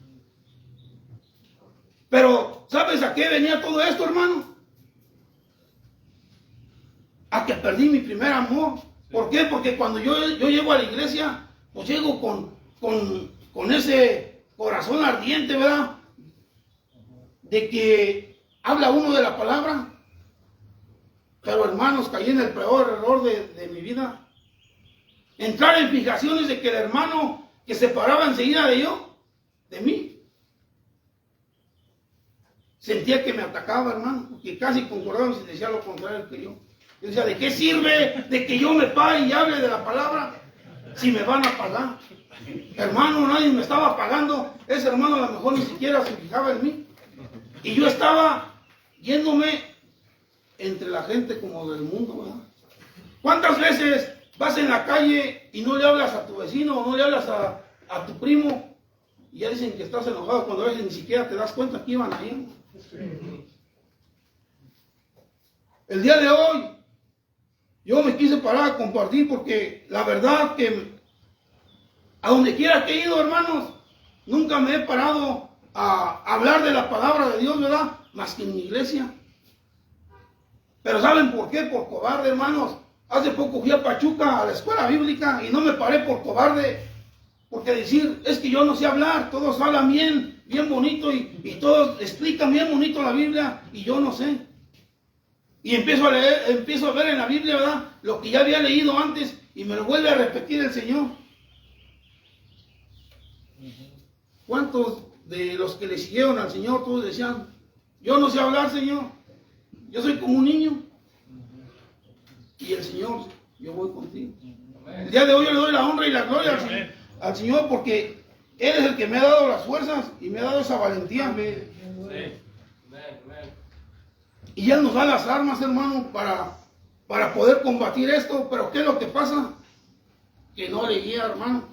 Pero, ¿sabes a qué venía todo esto, hermano? A que perdí mi primer amor. ¿Por qué? Porque cuando yo llego a la iglesia, pues llego con ese corazón ardiente, ¿verdad? De que habla uno de la palabra. Pero, hermanos, caí en el peor error de mi vida. Entrar en fijaciones de que el hermano que se paraba enseguida de mí, sentía que me atacaba, hermano, que casi concordaban si decía lo contrario que yo. Yo decía, ¿de qué sirve de que yo me pare y hable de la palabra si me van a pagar? Hermano, nadie me estaba pagando. Ese hermano a lo mejor ni siquiera se fijaba en mí. Y yo estaba yéndome entre la gente como del mundo, ¿verdad? ¿Cuántas veces vas en la calle y no le hablas a tu vecino o no le hablas a tu primo y ya dicen que estás enojado cuando a veces ni siquiera te das cuenta que iban ahí? El día de hoy yo me quise parar a compartir porque la verdad que a donde quiera que he ido, hermanos, nunca me he parado a hablar de la palabra de Dios, ¿verdad? Más que en mi iglesia. Pero ¿saben por qué? Por cobarde, hermanos. Hace poco fui a Pachuca a la escuela bíblica y no me paré por cobarde. Porque decir, es que yo no sé hablar, todos hablan bien bonito y todos explican bien bonito la Biblia y yo no sé. Y empiezo a leer, empiezo a ver en la Biblia, ¿verdad? Lo que ya había leído antes y me lo vuelve a repetir el Señor. ¿Cuántos de los que le siguieron al Señor todos decían, yo no sé hablar, Señor, yo soy como un niño? Y el Señor, yo voy contigo. El día de hoy yo le doy la honra y la gloria al Señor porque Él es el que me ha dado las fuerzas y me ha dado esa valentía. Y Él nos da las armas, hermano, para poder combatir esto. Pero ¿qué es lo que pasa? Que no leía, hermano.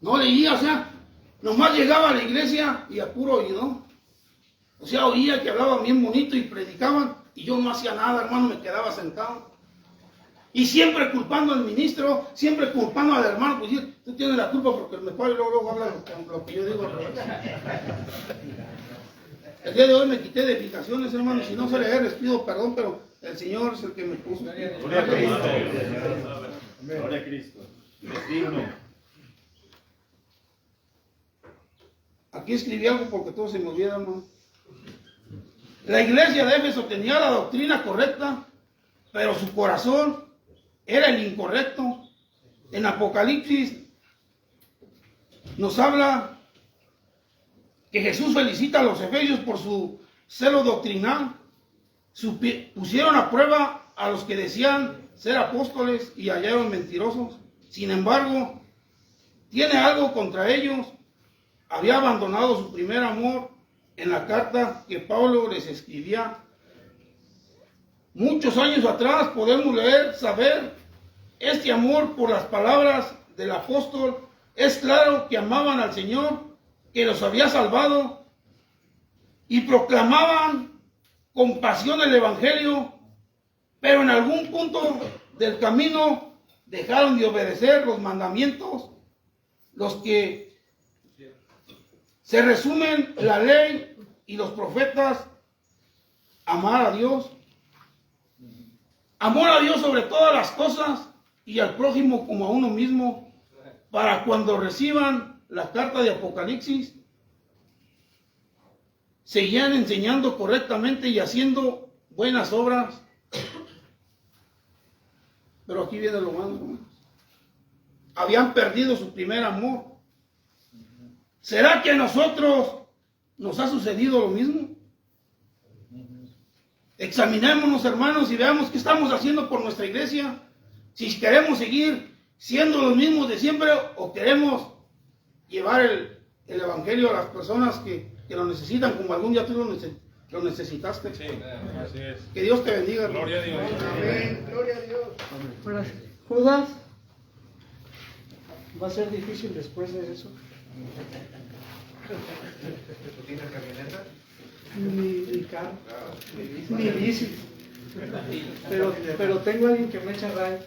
No leía, o sea, nomás llegaba a la iglesia y a puro oído. O sea, oía que hablaban bien bonito y predicaban y yo no hacía nada, hermano, me quedaba sentado. Y siempre culpando al ministro, siempre culpando al hermano, pues tú tienes la culpa porque me paro y luego habla lo que yo digo. El día de hoy me quité de fijaciones, hermano, si no se les pido perdón, pero el Señor es el que me puso. Gloria a Cristo. Gloria a Cristo. Es digno. Aquí escribí algo porque todo se me olvida, hermano. La iglesia de Éfeso tenía la doctrina correcta, pero su corazón era el incorrecto. en Apocalipsis nos habla que Jesús felicita a los efesios por su celo doctrinal. Pusieron a prueba a los que decían ser apóstoles y hallaron mentirosos. Sin embargo, tiene algo contra ellos. Había abandonado su primer amor en la carta que Pablo les escribía. Muchos años atrás podemos leer, saber, este amor por las palabras del apóstol. Es claro que amaban al Señor, que los había salvado, y proclamaban con pasión el Evangelio, pero en algún punto del camino dejaron de obedecer los mandamientos, los que se resumen la ley y los profetas: amar a Dios, amor a Dios sobre todas las cosas y al prójimo como a uno mismo, para cuando reciban la carta de Apocalipsis seguían enseñando correctamente y haciendo buenas obras. Pero aquí viene lo malo, hermanos. Habían perdido su primer amor. ¿Será que a nosotros nos ha sucedido lo mismo? Examinémonos, hermanos, y veamos qué estamos haciendo por nuestra iglesia. Si queremos seguir siendo los mismos de siempre o queremos llevar el evangelio a las personas que lo necesitan, como algún día tú lo necesitaste. Sí, así es. Que Dios te bendiga, hermano. Gloria a Dios. Amén. Gloria a Dios. Ahora, Judas, va a ser difícil después de eso. ¿Tú tienes camioneta? Ni carro, ni bici. Pero tengo a alguien que me echa ray.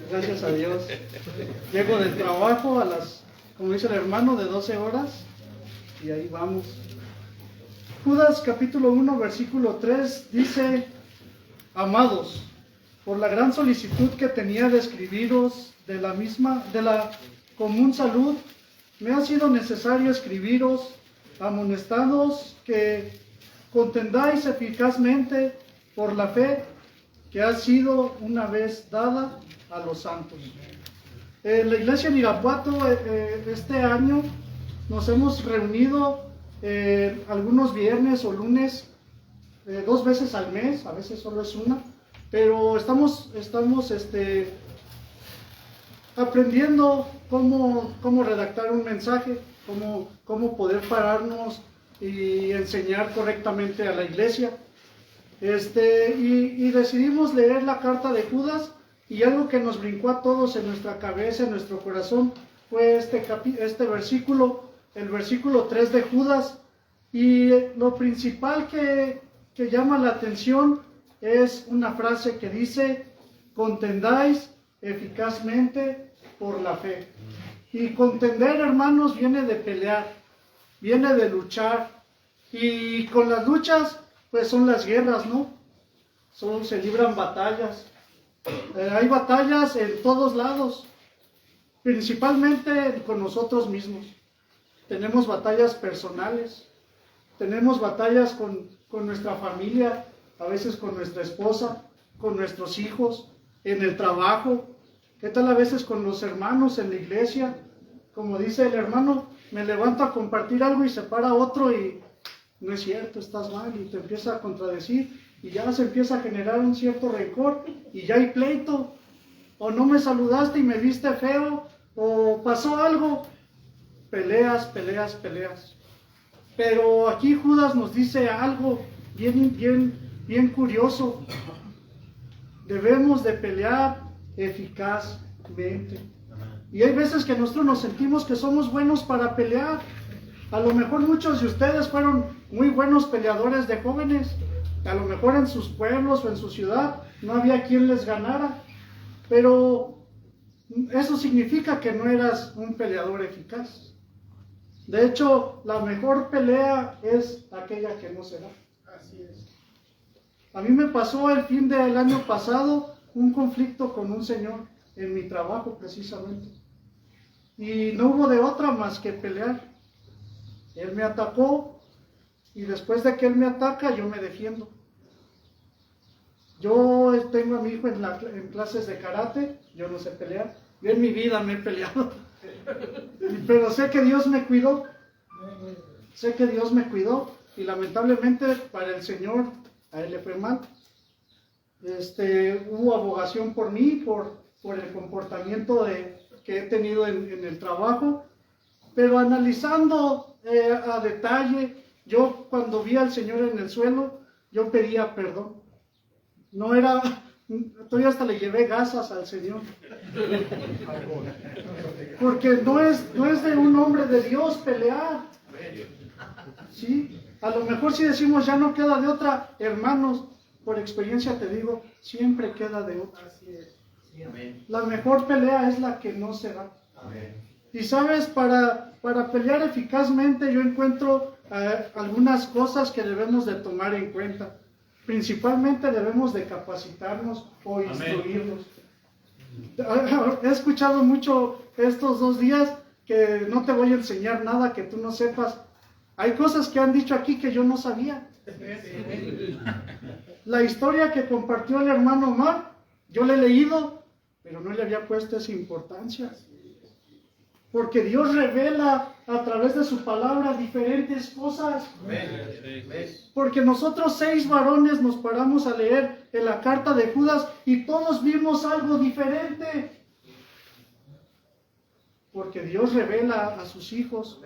Gracias a Dios. Llego del trabajo a las, como dice el hermano, de 12 horas y ahí vamos. Judas capítulo 1 versículo 3 dice: amados, por la gran solicitud que tenía de escribiros de la común salud, me ha sido necesario escribiros, amonestados que contendáis eficazmente por la fe que ha sido una vez dada a los santos. La iglesia en Irapuato este año nos hemos reunido algunos viernes o lunes, 2 veces al mes, a veces solo es una, pero estamos aprendiendo cómo redactar un mensaje, cómo poder pararnos y enseñar correctamente a la iglesia. Y decidimos leer la carta de Judas, y algo que nos brincó a todos en nuestra cabeza, en nuestro corazón, fue este versículo, el versículo 3 de Judas. Y lo principal que llama la atención es una frase que dice: contendáis eficazmente por la fe. Y contender, hermanos, viene de pelear, viene de luchar, y con las luchas pues son las guerras, ¿no? Se libran batallas. Hay batallas en todos lados, principalmente con nosotros mismos. Tenemos batallas personales, tenemos batallas con nuestra familia, a veces con nuestra esposa, con nuestros hijos, en el trabajo. ¿Qué tal a veces con los hermanos en la iglesia? Como dice el hermano, me levanto a compartir algo y se para otro y no es cierto, estás mal, y te empieza a contradecir, y ya se empieza a generar un cierto rencor, y ya hay pleito, o no me saludaste y me viste feo, o pasó algo, peleas. Pero aquí Judas nos dice algo bien curioso: debemos de pelear eficazmente. Y hay veces que nosotros nos sentimos que somos buenos para pelear. A lo mejor muchos de ustedes fueron muy buenos peleadores de jóvenes. A lo mejor en sus pueblos o en su ciudad no había quien les ganara. Pero eso significa que no eras un peleador eficaz. De hecho, la mejor pelea es aquella que no se da. Así es. A mí me pasó el fin del año pasado un conflicto con un señor en mi trabajo precisamente. Y no hubo de otra más que pelear. Él me atacó y después de que él me ataca yo me defiendo. Yo tengo a mi hijo en clases de karate, yo no sé pelear, yo en mi vida me he peleado, pero sé que Dios me cuidó, y lamentablemente para el Señor, a él le fue mal. Hubo abogación por mí, por el comportamiento que he tenido en el trabajo, pero analizando a detalle, yo cuando vi al Señor en el suelo, yo pedía perdón. No era, todavía hasta le llevé gasas al Señor. Porque no es de un hombre de Dios pelear. ¿Sí? A lo mejor si decimos ya no queda de otra, hermanos, por experiencia te digo, siempre queda de otra. La mejor pelea es la que no se da. Y sabes, para pelear eficazmente yo encuentro algunas cosas que debemos de tomar en cuenta. Principalmente debemos de capacitarnos o instruirnos. He escuchado mucho estos 2 días que no te voy a enseñar nada que tú no sepas. Hay cosas que han dicho aquí que yo no sabía. La historia que compartió el hermano Omar, yo la he leído, pero no le había puesto esa importancia. Porque Dios revela a través de su palabra diferentes cosas. Porque nosotros 6 varones nos paramos a leer en la carta de Judas y todos vimos algo diferente. Porque Dios revela a sus hijos,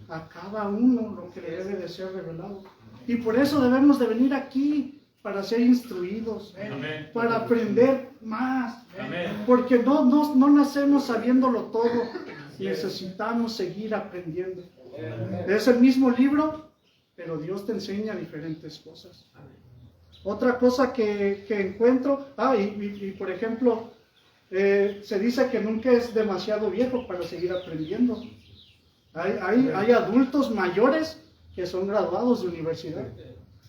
a cada uno lo que le debe de ser revelado. Y por eso debemos de venir aquí, para ser instruidos, para aprender más. Porque no nacemos sabiéndolo todo. Necesitamos seguir aprendiendo. Es el mismo libro, pero Dios te enseña diferentes cosas. Otra cosa que encuentro, y por ejemplo, se dice que nunca es demasiado viejo para seguir aprendiendo. Hay adultos mayores que son graduados de universidad.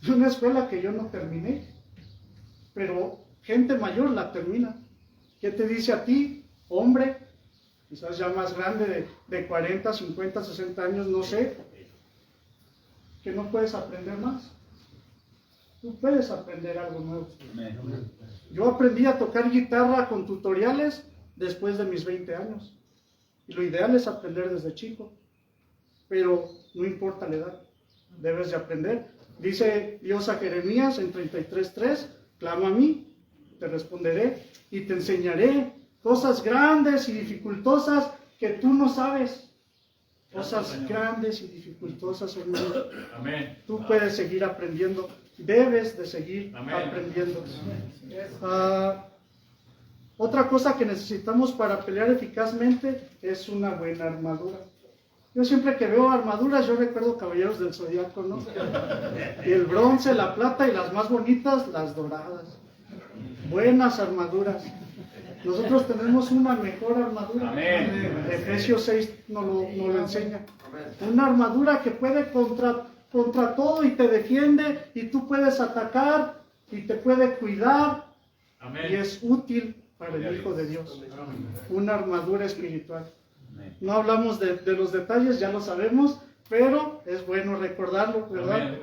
Es una escuela que yo no terminé, pero gente mayor la termina. ¿Qué te dice a ti, hombre? Quizás ya más grande, de 40, 50, 60 años, no sé, que no puedes aprender más. Tú puedes aprender algo nuevo. Yo aprendí a tocar guitarra con tutoriales después de mis 20 años. Y lo ideal es aprender desde chico. Pero no importa la edad, debes de aprender. Dice Dios a Jeremías en 33:3, clama a mí, te responderé y te enseñaré cosas grandes y dificultosas que tú no sabes. Cosas grandes y dificultosas, hermano. Amén. Tú puedes seguir aprendiendo. Debes de seguir aprendiendo. Otra cosa que necesitamos para pelear eficazmente es una buena armadura. Yo siempre que veo armaduras, yo recuerdo Caballeros del Zodiaco, ¿no? Y el bronce, la plata y las más bonitas, las doradas. Buenas armaduras. Nosotros tenemos una mejor armadura. Amén. Efesios 6 nos lo enseña. Una armadura que puede contra todo y te defiende y tú puedes atacar y te puede cuidar. Amén. Y es útil para el Hijo de Dios. Una armadura espiritual. No hablamos de los detalles, ya lo sabemos, pero es bueno recordarlo, ¿verdad?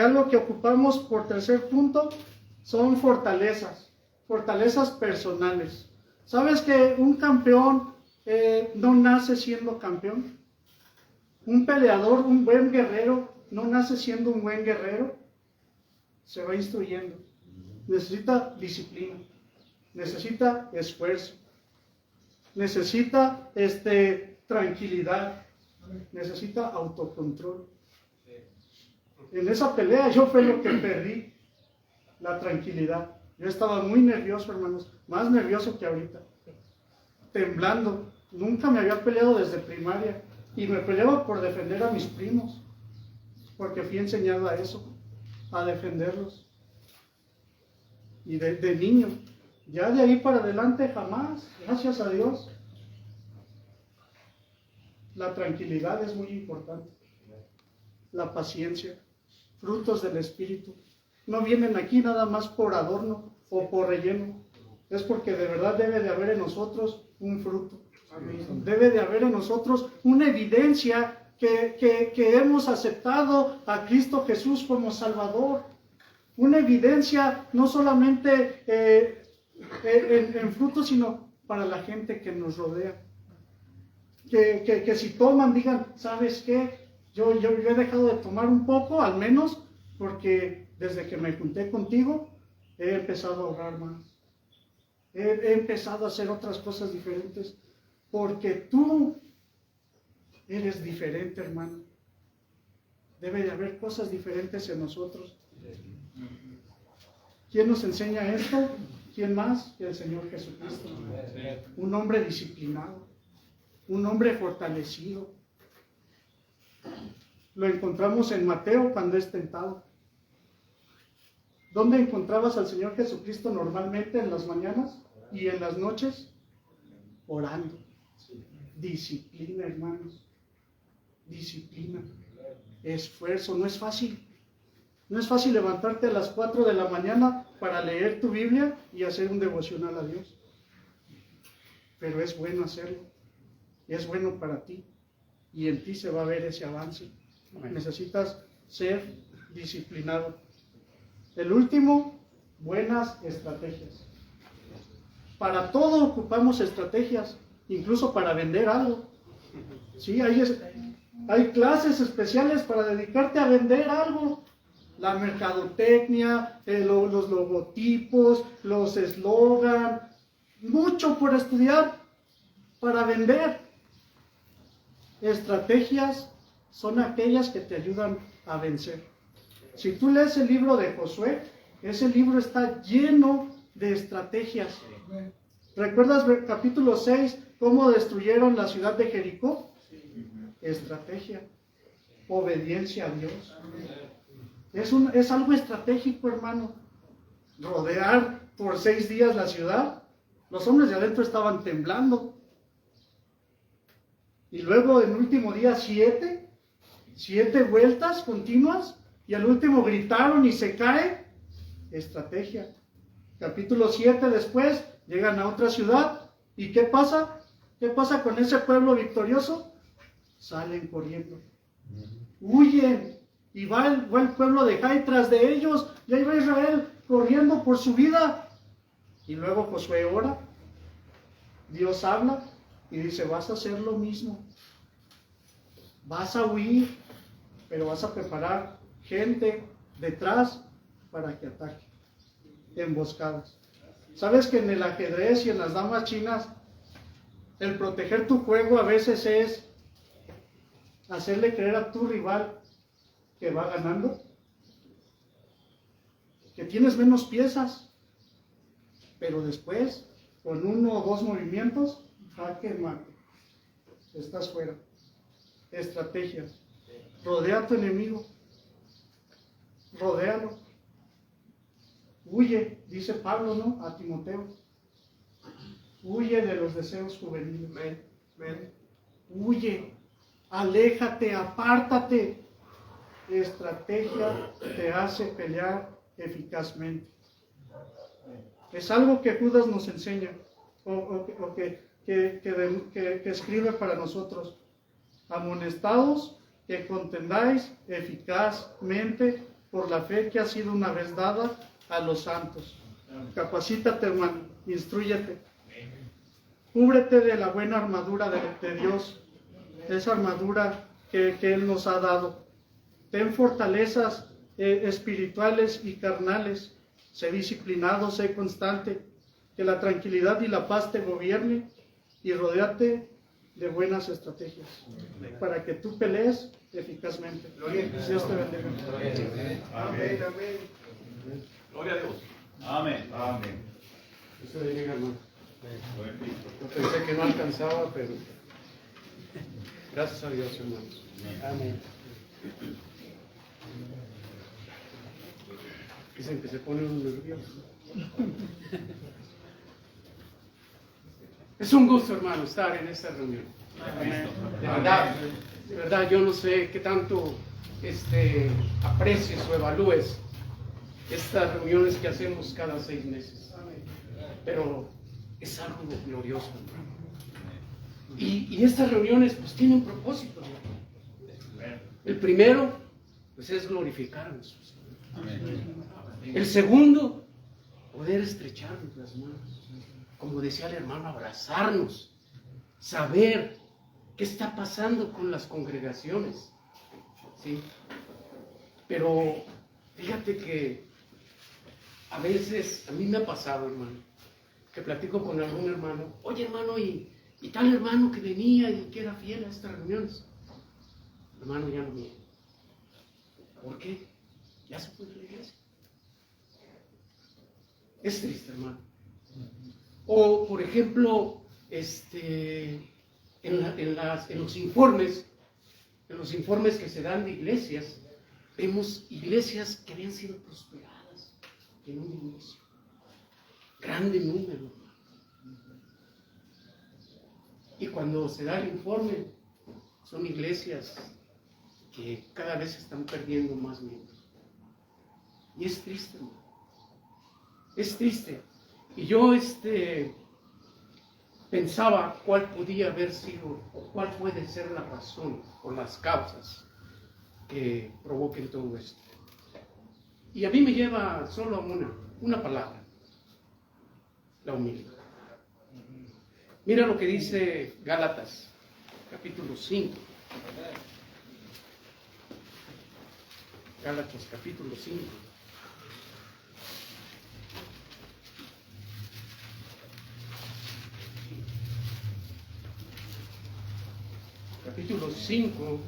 Algo que ocupamos por tercer punto son fortalezas personales. ¿Sabes que un campeón no nace siendo campeón? Un peleador, un buen guerrero, no nace siendo un buen guerrero. Se va instruyendo. Necesita disciplina, necesita esfuerzo, necesita tranquilidad, necesita autocontrol. En esa pelea yo fue lo que perdí, la tranquilidad. Yo estaba muy nervioso, hermanos, más nervioso que ahorita, temblando. Nunca me había peleado desde primaria y me peleaba por defender a mis primos, porque fui enseñado a eso, a defenderlos. Y de niño, ya de ahí para adelante jamás, gracias a Dios. La tranquilidad es muy importante. La paciencia, frutos del Espíritu. No vienen aquí nada más por adorno o por relleno. Es porque de verdad debe de haber en nosotros un fruto. Debe de haber en nosotros una evidencia que hemos aceptado a Cristo Jesús como Salvador. una evidencia no solamente en frutos, sino para la gente que nos rodea. Que si toman, digan, ¿sabes qué? Yo he dejado de tomar un poco, al menos, porque desde que me junté contigo, he empezado a ahorrar más. He empezado a hacer otras cosas diferentes, porque tú eres diferente, hermano. Debe de haber cosas diferentes en nosotros. ¿Quién nos enseña esto? ¿Quién más? El Señor Jesucristo. Un hombre disciplinado, un hombre fortalecido. Lo encontramos en Mateo cuando es tentado. ¿Dónde encontrabas al Señor Jesucristo normalmente en las mañanas y en las noches? Orando. Disciplina, hermanos. Disciplina. Esfuerzo. No es fácil. No es fácil levantarte a las 4 de la mañana para leer tu Biblia y hacer un devocional a Dios. Pero es bueno hacerlo. Es bueno para ti. Y en ti se va a ver ese avance. Necesitas ser disciplinado. El último, buenas estrategias. Para todo ocupamos estrategias, incluso para vender algo. Sí, hay clases especiales para dedicarte a vender algo. La mercadotecnia, los logotipos, los eslogan, mucho por estudiar para vender. Estrategias son aquellas que te ayudan a vencer. Si tú lees el libro de Josué, ese libro está lleno de estrategias. ¿Recuerdas capítulo 6, cómo destruyeron la ciudad de Jericó? Estrategia, obediencia a Dios. Es algo estratégico, hermano. Rodear por 6 días la ciudad. Los hombres de adentro estaban temblando. Y luego en el último día 7 vueltas continuas, y al último gritaron y se cae. Estrategia. Capítulo 7 después, llegan a otra ciudad, ¿y qué pasa? ¿Qué pasa con ese pueblo victorioso? Salen corriendo. Huyen. Y va el pueblo de Jai tras de ellos. Y ahí va Israel corriendo por su vida. Y luego Josué ora. Dios habla y dice, vas a hacer lo mismo. Vas a huir, pero vas a preparar gente detrás para que ataque. Emboscadas. ¿Sabes que en el ajedrez y en las damas chinas, el proteger tu juego a veces es hacerle creer a tu rival que va ganando? Que tienes menos piezas, pero después, con 1 o 2 movimientos, jaque mate. Estás fuera. Estrategias. Rodea a tu enemigo. Rodéalo. Huye, dice Pablo, ¿no? A Timoteo. Huye de los deseos juveniles. Huye. Aléjate, apártate. Estrategia te hace pelear eficazmente. Es algo que Judas nos enseña, o que escribe para nosotros. Amonestados que contendáis eficazmente por la fe que ha sido una vez dada a los santos. Capacítate, hermano, instrúyete. Cúbrete de la buena armadura de Dios, esa armadura que Él nos ha dado. Ten fortalezas espirituales y carnales. Sé disciplinado, sé constante. Que la tranquilidad y la paz te gobierne y rodéate de buenas estrategias para que tú pelees eficazmente. Dios te bendiga. Amén, amén. Gloria a Dios. Amén. Amén. Dios te bendiga, hermano. Yo pensé que no alcanzaba, pero gracias a Dios, hermanos. Amén. Dicen que se pone uno nervioso. Es un gusto, hermano, estar en esta reunión. De verdad, yo no sé qué tanto aprecies o evalúes estas reuniones que hacemos cada 6 meses. Pero es algo glorioso, hermano. Y estas reuniones pues tienen un propósito. El primero pues es glorificar a Jesús. El segundo, poder estrecharnos las manos. Como decía el hermano, abrazarnos. Saber qué está pasando con las congregaciones. ¿Sí? Pero fíjate que a veces, a mí me ha pasado, hermano, que platico con algún hermano. Oye, hermano, y tal hermano que venía y que era fiel a estas reuniones. Hermano, ya no viene. ¿Por qué? Ya se fue de la iglesia. Es triste, hermano. O, por ejemplo, en los informes que se dan de iglesias, vemos iglesias que habían sido prosperadas en un inicio. Grande número, hermano. Y cuando se da el informe, son iglesias que cada vez están perdiendo más miembros. Y es triste, hermano. Es triste. Y yo pensaba cuál podía haber sido o cuál puede ser la razón o las causas que provoquen todo esto. Y a mí me lleva solo a una palabra: la humildad. Mira lo que dice Gálatas, capítulo 5. Gálatas, capítulo 5. Capítulo 5,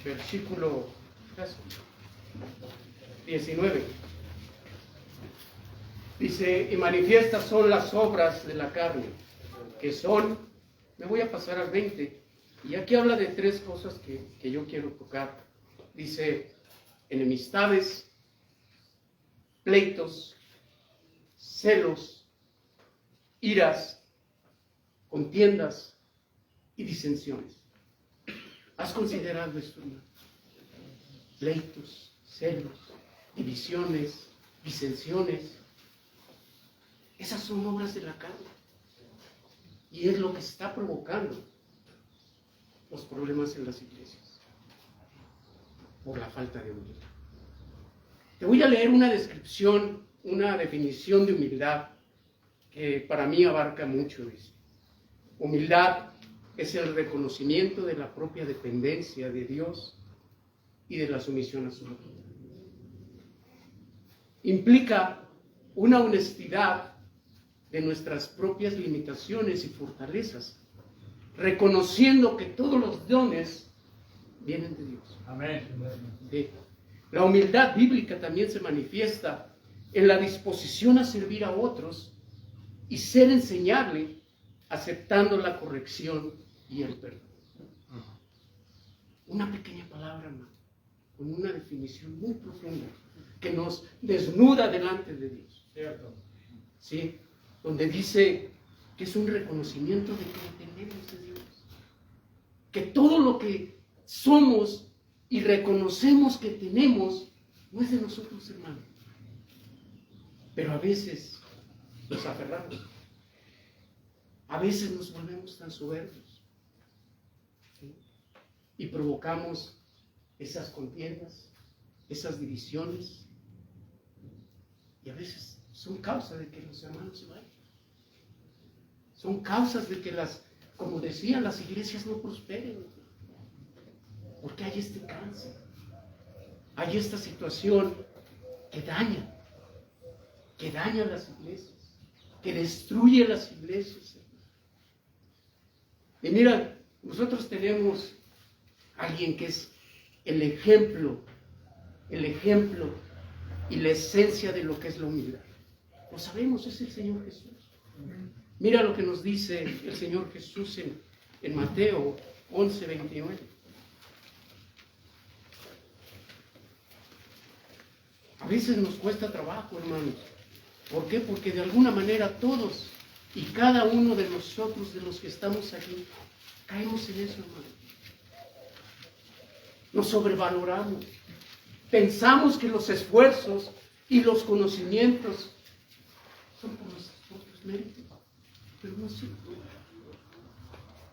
versículo 19. Dice, y manifiestas son las obras de la carne, que son, me voy a pasar al 20, y aquí habla de tres cosas que yo quiero tocar. Dice, enemistades, pleitos, celos, iras, contiendas y disensiones. ¿Has considerado esto, hermano? Pleitos, celos, divisiones, disensiones. Esas son obras de la carne. Y es lo que está provocando los problemas en las iglesias. Por la falta de humildad. Te voy a leer una descripción, una definición de humildad que para mí abarca mucho. Dice, humildad es el reconocimiento de la propia dependencia de Dios y de la sumisión a su voluntad. Implica una honestidad de nuestras propias limitaciones y fortalezas, reconociendo que todos los dones vienen de Dios. Amén. Sí. La humildad bíblica también se manifiesta en la disposición a servir a otros y ser enseñable, aceptando la corrección y el perdón. Una pequeña palabra, hermano, con una definición muy profunda que nos desnuda delante de Dios. Cierto. ¿Sí? Donde dice que es un reconocimiento de que dependemos de Dios. Que todo lo que somos y reconocemos que tenemos no es de nosotros, hermano. Pero a veces nos aferramos. A veces nos volvemos tan soberbios. ¿Sí? Y provocamos esas contiendas, esas divisiones. Y a veces son causa de que los hermanos se vayan. Son causas de que como decían, las iglesias no prosperen. Porque hay este cáncer. Hay esta situación que daña las iglesias, que destruye las iglesias. Y mira, nosotros tenemos a alguien que es el ejemplo y la esencia de lo que es la humildad. Lo sabemos, es el Señor Jesús. Mira lo que nos dice el Señor Jesús en Mateo 11:29. A veces nos cuesta trabajo, hermanos. ¿Por qué? Porque de alguna manera todos y cada uno de nosotros, de los que estamos aquí, caemos en eso, hermano. Nos sobrevaloramos. Pensamos que los esfuerzos y los conocimientos son por nuestros propios méritos, pero no es cierto.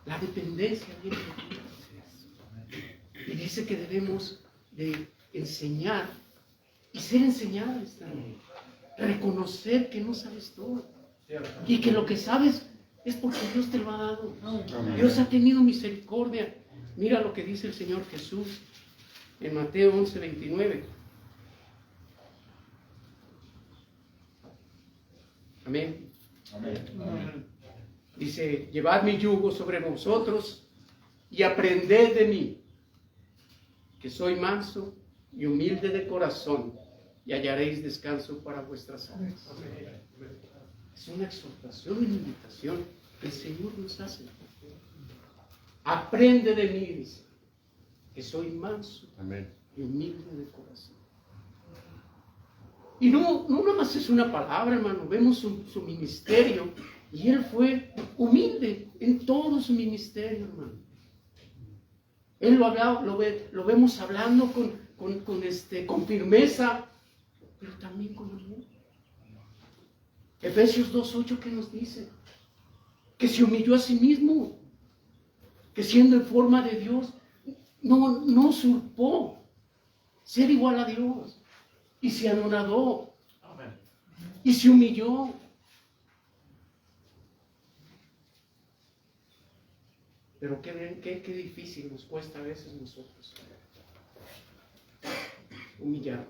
La dependencia viene de Dios. Y dice que debemos de enseñar y ser enseñables también. Reconocer que no sabes todo y que lo que sabes es porque Dios te lo ha dado. Dios ha tenido misericordia. Mira lo que dice el Señor Jesús en Mateo 11:29. Amén. Dice, llevad mi yugo sobre vosotros y aprended de mí, que soy manso y humilde de corazón, y hallaréis descanso para vuestras almas. Es una exhortación y una invitación que el Señor nos hace. Aprende de mí, dice, que soy manso y humilde de corazón. Y no nomás es una palabra, hermano, vemos su ministerio, y él fue humilde en todo su ministerio, hermano. Él lo vemos hablando con firmeza, pero también con amor. Efesios 2:8, ¿qué nos dice? Que se humilló a sí mismo, que siendo en forma de Dios, no usurpó ser igual a Dios, y se anonadó, y se humilló. Pero qué difícil nos cuesta a veces nosotros humillarnos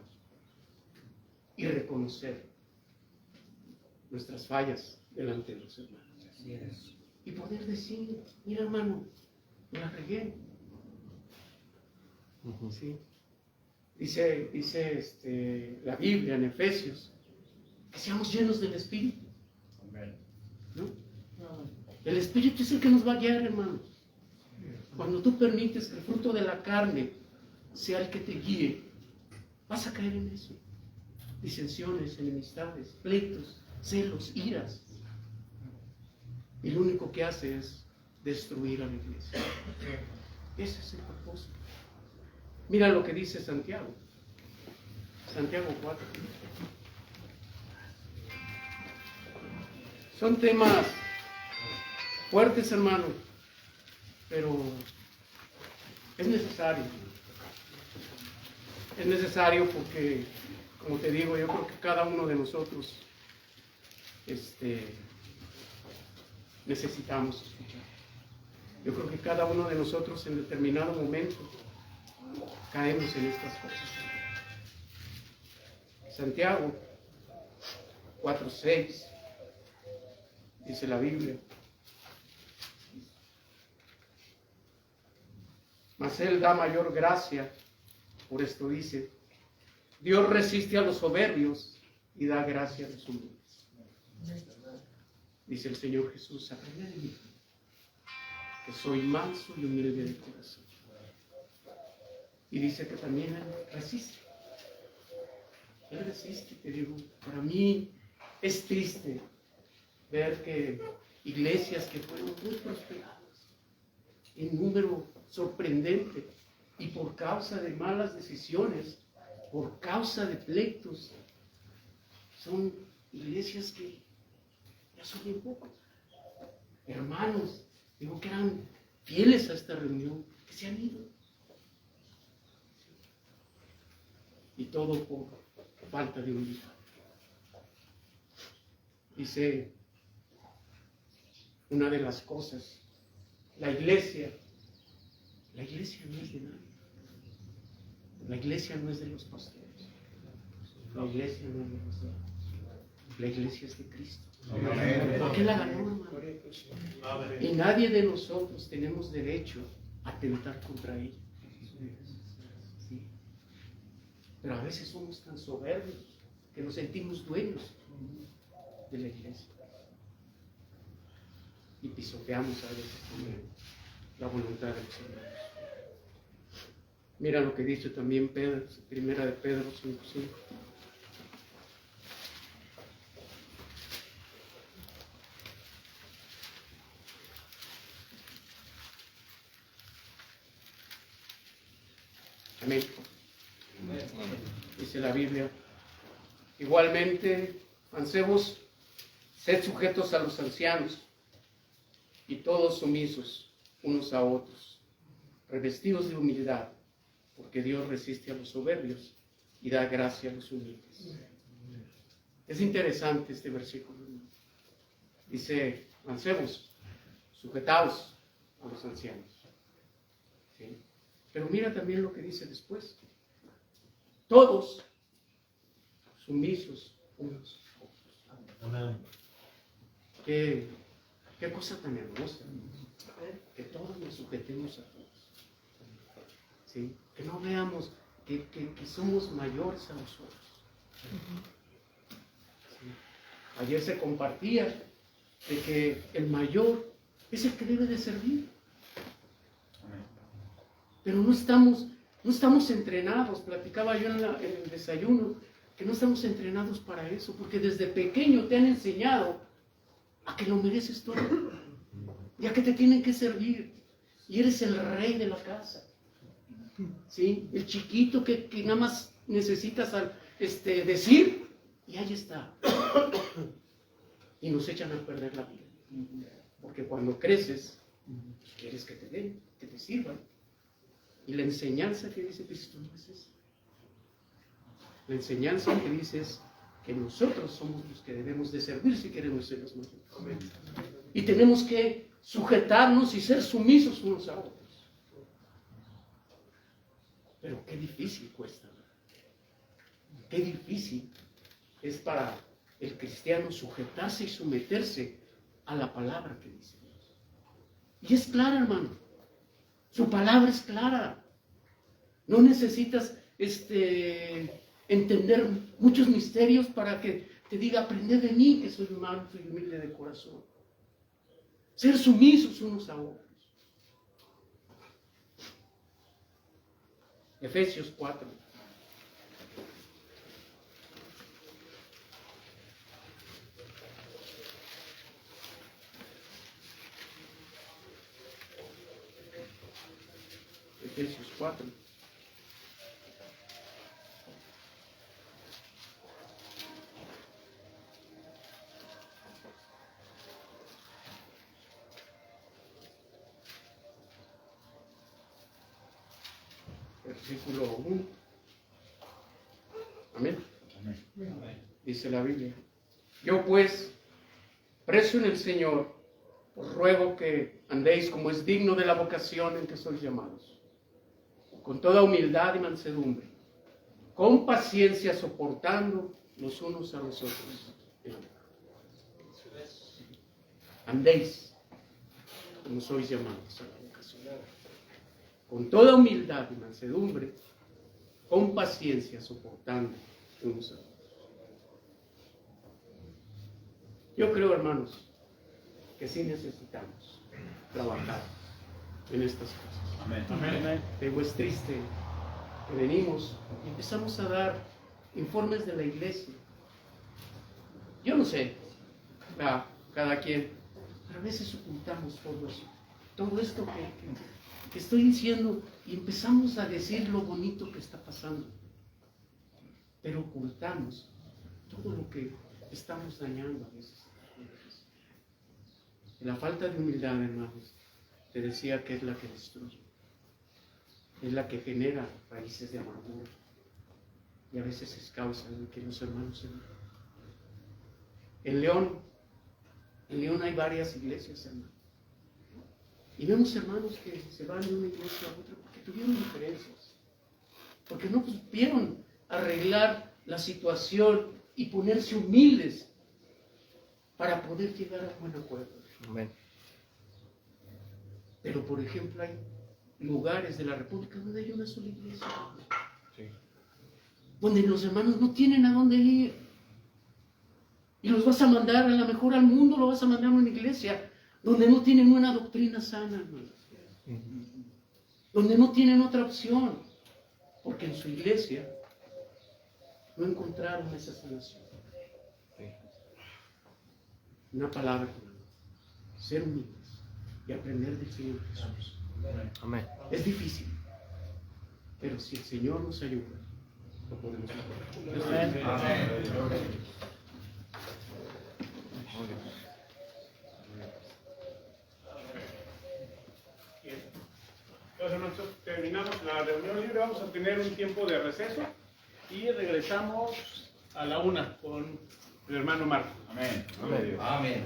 y reconocer nuestras fallas delante de los hermanos. Y poder decir, mira hermano, me la regué. ¿Sí? Dice la Biblia en Efesios que seamos llenos del Espíritu. ¿No? El Espíritu es el que nos va a guiar, hermano. Cuando tú permites que el fruto de la carne sea el que te guíe, vas a caer en eso. Disensiones, enemistades, pleitos, celos, iras. Y lo único que hace es destruir a la iglesia. Ese es el propósito. Mira lo que dice Santiago. Santiago 4. Son temas fuertes, hermano, pero es necesario. Es necesario porque, como te digo, yo creo que cada uno de nosotros necesitamos escuchar. Yo creo que cada uno de nosotros en determinado momento caemos en estas cosas. Santiago 4:6 dice la Biblia: mas Él da mayor gracia. Por esto dice: Dios resiste a los soberbios y da gracia a los humildes. Dice el Señor Jesús: aprende de mí, que soy manso y humilde de corazón. Y dice que también Él resiste. Él resiste, te digo. Para mí es triste ver que iglesias que fueron muy prosperadas, en número sorprendente, y por causa de malas decisiones, por causa de pleitos, son iglesias que ya son bien pocos. Hermanos, digo, que eran fieles a esta reunión, que se han ido. Y todo por falta de unidad. Dice una de las cosas, la iglesia no es de nadie. La iglesia no es de los pastores. La iglesia no es de los demás. La iglesia es de Cristo. ¿Por qué la ganó, hermano? Y nadie de nosotros tenemos derecho a atentar contra ella. Sí. Pero a veces somos tan soberbios que nos sentimos dueños de la iglesia. Y pisoteamos a veces también la voluntad del Señor. Mira lo que dice también Pedro, primera de Pedro 5:5. Amén. Dice la Biblia: igualmente, mancebos, sed sujetos a los ancianos, y todos sumisos unos a otros, revestidos de humildad, porque Dios resiste a los soberbios y da gracia a los humildes. Es interesante este versículo. Dice, mancebos, sujetaos a los ancianos. ¿Sí? Pero mira también lo que dice después. Todos sumisos unos a otros. Amén. Qué cosa tan hermosa. Que todos nos sujetemos a todos. ¿Sí? Que no veamos que somos mayores a nosotros. ¿Sí? Ayer se compartía de que el mayor es el que debe de servir. Pero no estamos entrenados. Platicaba yo en el desayuno que no estamos entrenados para eso, porque desde pequeño te han enseñado a que lo mereces todo, ya que te tienen que servir y eres el rey de la casa. ¿Sí? El chiquito que nada más necesitas decir y ahí está. Y nos echan a perder la vida, porque cuando creces quieres que te den, que te sirvan. Y la enseñanza que dice Cristo no es esa. La enseñanza que dice es que nosotros somos los que debemos de servir si queremos ser los mayores. Y tenemos que sujetarnos y ser sumisos unos a otros. Pero qué difícil cuesta. Qué difícil es para el cristiano sujetarse y someterse a la palabra que dice Dios. Y es clara, hermano. Su palabra es clara. No necesitas entender muchos misterios para que te diga, aprende de mí, que soy manso y humilde de corazón. Ser sumisos unos a otros. Efesios 4. Efesios 4. Versículo 1. Amén. Dice la Biblia. Yo pues, preso en el Señor, os ruego que andéis como es digno de la vocación en que sois llamados, con toda humildad y mansedumbre, con paciencia soportando los unos a los otros. Andéis como sois llamados a la vocación, con toda humildad y mansedumbre, con paciencia soportando unos a otros. Yo creo, hermanos, que sí necesitamos trabajar en estas cosas. Amén. Amén. Pero es triste que venimos y empezamos a dar informes de la iglesia. Yo no sé, cada quien, pero a veces ocultamos todo eso. Todo esto que estoy diciendo y empezamos a decir lo bonito que está pasando. Pero ocultamos todo lo que estamos dañando a veces. La falta de humildad, hermanos, te decía que es la que destruye. Es la que genera raíces de amargura. Y a veces es causa de que los hermanos se enojen. En León hay varias iglesias, hermanos. Y vemos hermanos que se van de una iglesia a otra porque tuvieron diferencias. Porque no supieron arreglar la situación y ponerse humildes para poder llegar a buen acuerdo. Amén. Pero, por ejemplo, hay lugares de la República donde hay una sola iglesia. Sí. Donde los hermanos no tienen a dónde ir. Y los vas a mandar a lo mejor al mundo, lo vas a mandar a una iglesia donde no tienen una doctrina sana, hermanos. Donde no tienen otra opción. Porque en su iglesia no encontraron esa sanación. Una palabra, hermano. Ser humildes y aprender del Señor Jesús. Amén. Es difícil, pero si el Señor nos ayuda, lo podemos lograr. Amén. Bien. Entonces nosotros terminamos la reunión libre, vamos a tener un tiempo de receso y regresamos a la 1 con el hermano Marco. Amén. Amén. Amén.